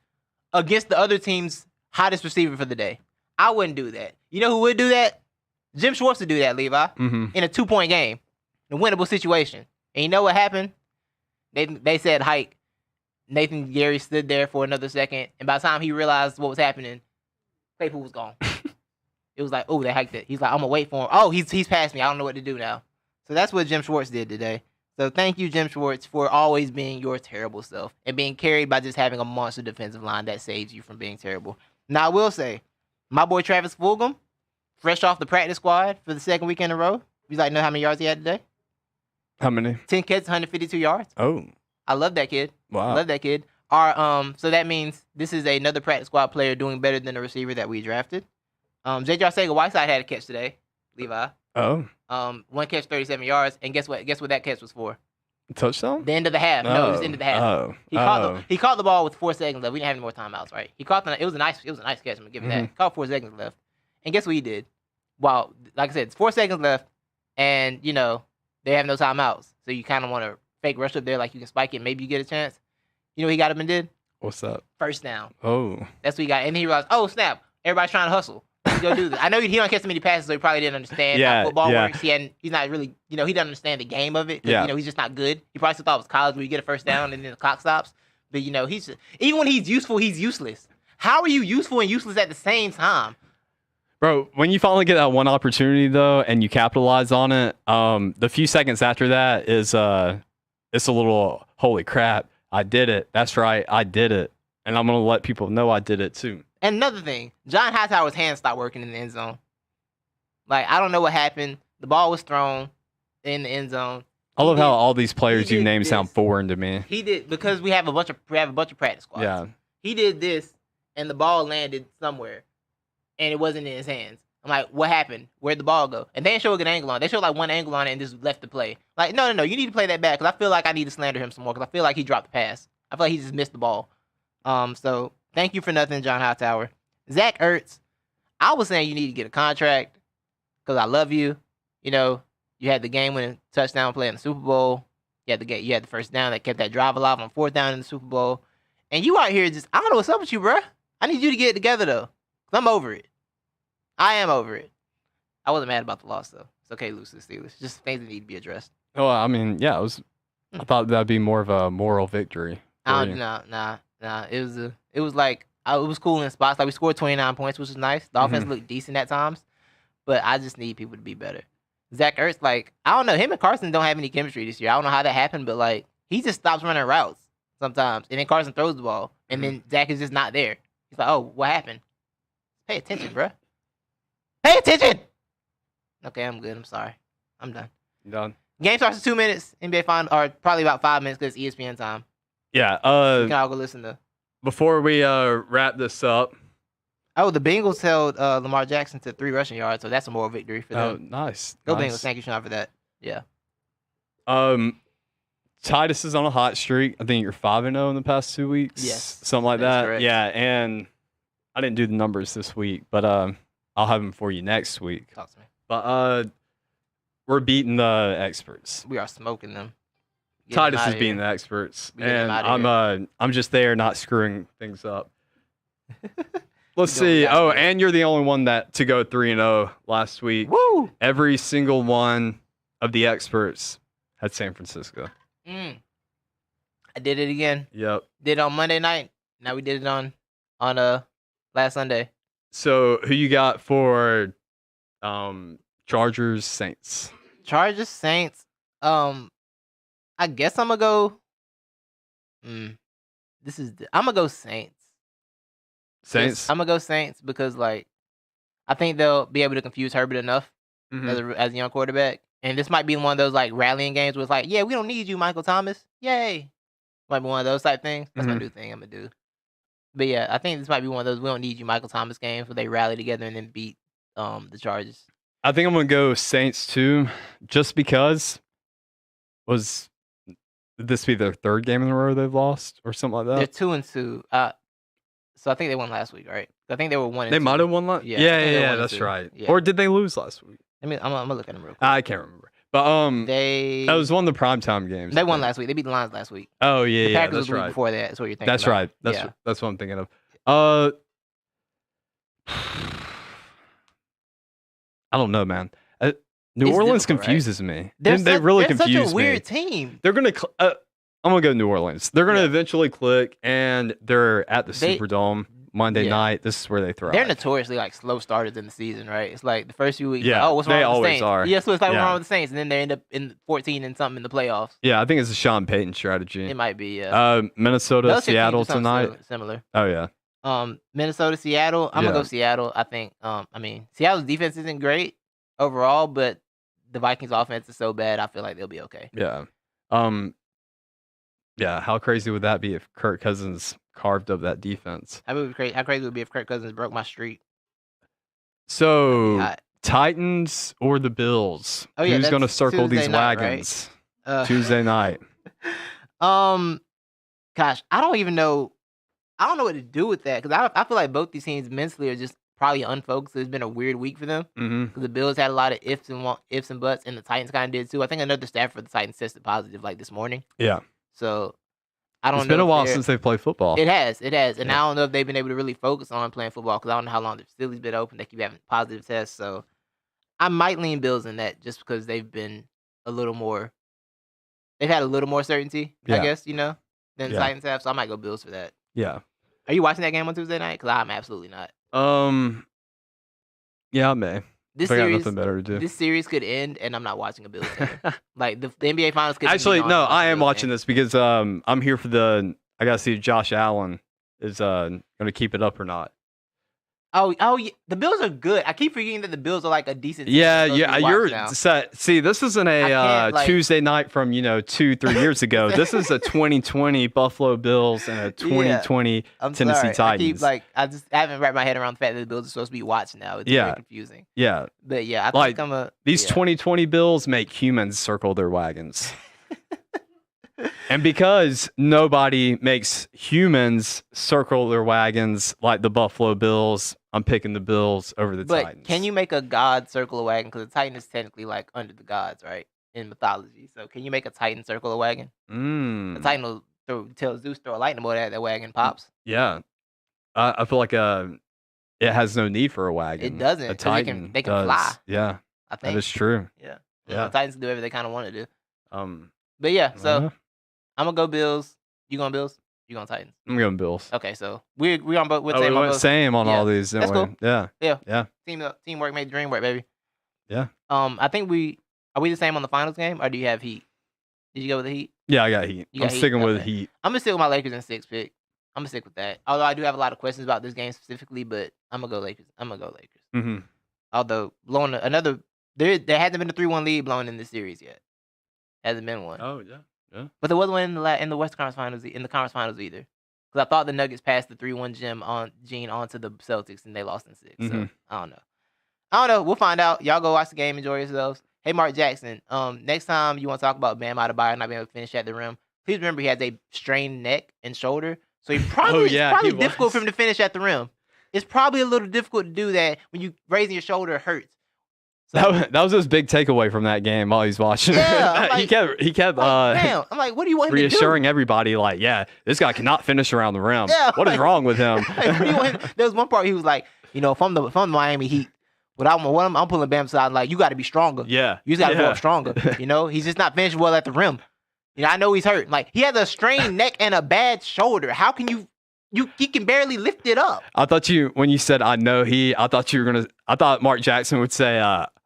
against the other team's hottest receiver for the day. I wouldn't do that. You know who would do that? Jim Schwartz would do that, Levi, in a 2-point game, a winnable situation. And you know what happened? They said hike. Nathan Gary stood there for another second, and by the time he realized what was happening, Claypool was gone. It was like, oh, they hiked it. He's like, I'm going to wait for him. Oh, he's past me. I don't know what to do now. So that's what Jim Schwartz did today. So thank you, Jim Schwartz, for always being your terrible self and being carried by just having a monster defensive line that saves you from being terrible. Now, I will say, my boy Travis Fulgham, fresh off the practice squad for the second week in a row. You like know how many yards he had today? How many? 10 catches, 152 yards. Oh. I love that kid. Wow. Love that kid. So that means this is another practice squad player doing better than the receiver that we drafted. J.J. Arcega-Whiteside had a catch today, Levi. Oh. 1 catch, 37 yards. And guess what? Guess what that catch was for? Touchdown? The end of the half. No, it was the end of the half. He caught the ball with 4 seconds left. We didn't have any more timeouts, right? It was a nice catch. I'm gonna give him that. He caught 4 seconds left. And guess what he did? Well, like I said, it's 4 seconds left, and they have no timeouts. So you kind of want to fake rush up there, like you can spike it. Maybe you get a chance. You know what he got up and did? What's that? First down. Oh. That's what he got. And he realized, oh snap! Everybody's trying to hustle. He's gonna do this. I know he don't catch so many passes, so he probably didn't understand how football works. He's not really, he doesn't understand the game of it. Cause, he's just not good. He probably still thought it was college where you get a first down and then the clock stops. But he's even when he's useful, he's useless. How are you useful and useless at the same time? Bro, when you finally get that one opportunity though, and you capitalize on it, the few seconds after that is it's a little holy crap, I did it. That's right, I did it, and I'm gonna let people know I did it too. And another thing, John Hightower's hands stopped working in the end zone. Like I don't know what happened. The ball was thrown in the end zone. I love how all these players you name sound foreign to me. He did because we have a bunch of practice squads. Yeah. He did this, and the ball landed somewhere. And it wasn't in his hands. I'm like, what happened? Where'd the ball go? And they didn't show a good angle on it. They showed like one angle on it and just left the play. Like, no, you need to play that back because I feel like I need to slander him some more because I feel like he dropped the pass. I feel like he just missed the ball. So thank you for nothing, John Hightower. Zach Ertz, I was saying you need to get a contract because I love you. You had the game-winning touchdown play in the Super Bowl. You had the first down that kept that drive alive on fourth down in the Super Bowl. And you out here I don't know what's up with you, bro. I need you to get it together though. I'm over it. I am over it. I wasn't mad about the loss, though. It's okay to lose to the Steelers. Just things that need to be addressed. Oh, I mean, yeah, I thought that'd be more of a moral victory. Nah. It was cool in spots. Like, we scored 29 points, which was nice. The offense looked decent at times. But I just need people to be better. Zach Ertz, like, I don't know. Him and Carson don't have any chemistry this year. I don't know how that happened, but, like, he just stops running routes sometimes. And then Carson throws the ball. And then Zach is just not there. He's like, oh, what happened? Pay attention, bro. Pay attention! Okay, I'm good. I'm sorry. I'm done. You done? Game starts in 2 minutes. NBA Final, or probably about 5 minutes because it's ESPN time. Yeah. You can all go listen to. Before we wrap this up. Oh, the Bengals held Lamar Jackson to 3 rushing yards, so that's a moral victory for them. Oh, nice. Go Bengals. Thank you, Sean, for that. Yeah. Titus is on a hot streak. I think you're 5-0 in the past 2 weeks. Yes. Something like that. Correct. Yeah, and I didn't do the numbers this week, but I'll have them for you next week. Talk to me. But we're beating the experts. We are smoking them. Titus is beating the experts, and I'm just there not screwing things up. Let's see. Oh, and you're the only one to go 3-0 last week. Woo! Every single one of the experts had San Francisco. I did it again. Yep. Did it on Monday night. Now we did it on last Sunday. So who you got for Chargers Saints? Chargers Saints. I guess I'm gonna go. I'm gonna go Saints. Saints. I'm gonna go Saints because I think they'll be able to confuse Herbert enough as a young quarterback, and this might be one of those rallying games where it's yeah, we don't need you, Michael Thomas. Yay! Might be one of those type things. That's my new thing I'm gonna do. But yeah, I think this might be one of those we don't need you, Michael Thomas games where they rally together and then beat the Chargers. I think I'm gonna go Saints too, just because. Would this be their 3rd game in a row they've lost or something like that? They're 2-2. So I think they won last week, right? I think they were 1-2. They might have won last. Yeah, that's right. Yeah. Or did they lose last week? I'm gonna look at them real quick. I can't remember. But that was one of the primetime games. They won last week. They beat the Lions last week. Oh yeah, the Packers that's was right. Before that, that's what you're thinking. That's about. Right. That's what I'm thinking of. I don't know, man. New Orleans confuses me. They really confuse me. They're such a weird team. They're gonna. I'm gonna go New Orleans. They're gonna eventually click, and they're at the Superdome Monday night. This is where they thrive. They're notoriously slow starters in the season, right? It's the first few weeks. Yeah, what's wrong with the always Saints? are. Yeah, so it's what's wrong with the Saints, and then they end up in 14 and something in the playoffs. Yeah, I think it's a Sean Payton strategy. It might be. Yeah. Minnesota, Seattle tonight. Similar. Oh yeah. Minnesota, Seattle. I'm gonna go Seattle. I think. Seattle's defense isn't great overall, but the Vikings' offense is so bad. I feel like they'll be okay. Yeah. Yeah. How crazy would that be if Kirk Cousins carved up that defense? How crazy would it be if Kirk Cousins broke my streak? So Titans or the Bills? Oh yeah. Who's gonna circle Tuesday these wagons? Right? Tuesday night. Gosh, I don't even know. I don't know what to do with that because I feel like both these teams mentally are just probably unfocused. It's been a weird week for them because the Bills had a lot of ifs and buts, and the Titans kind of did too. I think another staff for the Titans tested positive this morning. Yeah. So I don't know. It's been a if while they're- since they've played football. It has, and Yeah. I don't know if they've been able to really focus on playing football because I don't know how long the facility's been open. They keep having positive tests, so I might lean Bills in that just because they've been a little more. They've had a little more certainty, I Yeah. guess, than the Yeah. Titans have. So I might go Bills for that. Yeah. Are you watching that game on Tuesday night? Because I'm absolutely not. Yeah, I may. This If I got series, nothing better to do. this series could end, and I'm not watching a Bills game. Like the NBA Finals could. Actually, no, I am watching this because I'm here for the. I gotta see if Josh Allen is gonna keep it up or not. Oh, yeah. The Bills are good. I keep forgetting that the Bills are like a decent. team Yeah, to yeah, watch you're now. set. See, this isn't I a can't, like- Tuesday night from 2-3 years ago. This is a 2020 Buffalo Bills and a 2020 I'm Tennessee sorry. Titans. I haven't wrapped my head around the fact that the Bills are supposed to be watched now. It's Yeah. very confusing. Yeah, But yeah, I Like, think I'm a these yeah. 2020 Bills make humans circle their wagons. And because nobody makes humans circle their wagons like the Buffalo Bills, I'm picking the Bills over the But Titans. can you make a god circle a wagon? Because the Titan is technically like under the gods, right? In mythology. So can you make a Titan circle a wagon? The Titan will tell Zeus throw a lightning bolt at that wagon pops. Yeah, I feel like it has no need for a wagon. It doesn't, A 'cause Titan they can does. fly. Yeah, I that think. is true. Yeah. Yeah. The Titans can do whatever they kind of want to do. Um, But yeah, so uh, I'm gonna go Bills. You going Bills? You going Titans? I'm going Bills. Okay, so we on both. We're Oh, we same on went both. same on Yeah. all these, didn't That's we? cool. Yeah. Teamwork made the dream work, baby. Yeah. I think are we the same on the finals game, or do you have Heat? Did you go with the Heat? Yeah, I got Heat. You I'm got Heat? sticking with Okay. Heat. I'm gonna stick with my Lakers in 6 pick. I'm gonna stick with that. Although I do have a lot of questions about this game specifically, but I'm gonna go Lakers. Mm-hmm. Although blowing there hasn't been a 3-1 lead blown in this series yet. Hasn't been one. Oh yeah. But there wasn't one in the West Conference Finals in the conference finals either. Because I thought the Nuggets passed the 3-1 gene onto the Celtics and they lost in 6. So Mhm. I don't know. We'll find out. Y'all go watch the game, enjoy yourselves. Hey, Mark Jackson. Next time you want to talk about Bam Adebayo not being able to finish at the rim, please remember he has a strained neck and shoulder, so it's probably he difficult was. for him to finish at the rim. It's probably a little difficult to do that when you raising your shoulder hurts. So, That was his big takeaway from that game while he's watching. Yeah, I'm he like- kept damn. I'm like, what do you want him reassuring everybody, like, yeah, this guy cannot finish around the rim. Yeah, What is like- wrong with him? to do? Like, what do you want him- there was one part he was like, if I'm the Miami Heat, I'm pulling Bam aside like, you got to be stronger. Yeah. You just got to go Yeah. up stronger. He's just not finishing well at the rim. I know he's hurt. Like, he has a strained neck and a bad shoulder. How can he can barely lift it up. I thought when you said I thought Mark Jackson would say,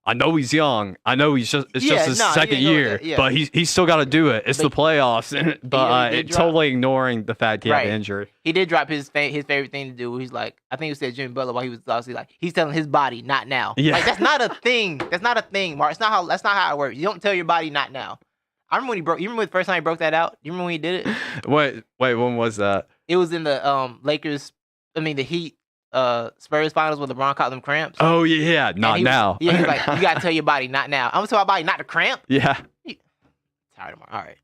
I know he's young. I know it's just his second didn't go with year, that, yeah. but he's still got to do it. It's the But- playoffs, but did drop- totally ignoring the fact he had Right. an injury. He did drop his favorite thing to do. He's like, I think he said Jimmy Butler while he was obviously like, he's telling his body not now. Yeah. Like, that's not a thing. That's not a thing, Mark. That's not how it works. You don't tell your body not now. I remember you remember the first time he broke that out? You remember when he did it? Wait, when was that? It was in the the Heat Spurs finals when LeBron caught them cramps. Oh yeah, not now. Yeah, he's like, you gotta tell your body not now. I'm gonna tell my body not to cramp. Yeah, Tired of Mark. All right.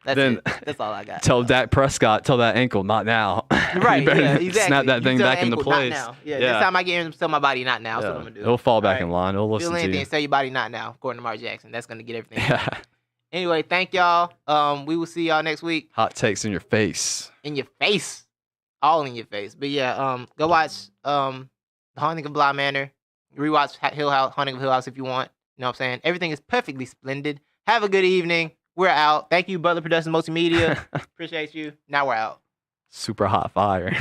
That's Then- it. That's all I got. tell Dak Prescott, tell that ankle, not now. Right, You better yeah, exactly. Snap that You thing tell back the into ankle, not place. now. Yeah, Yeah. next time I get him, tell my body not now. That's what I'm Yeah, gonna do. It'll fall back All in line. It'll Feel listen to anything, you. tell your body not now, according to Mark Jackson. That's gonna get everything. Yeah. Anyway, thank y'all. We will see y'all next week. Hot takes in your face. In your face. All in your face. But yeah, go watch The Haunting of Bly Manor. Rewatch Haunting of Hill House if you want. You know what I'm saying? Everything is perfectly splendid. Have a good evening. We're out. Thank you, Butler Productions Multimedia. Appreciate you. Now we're out. Super hot fire.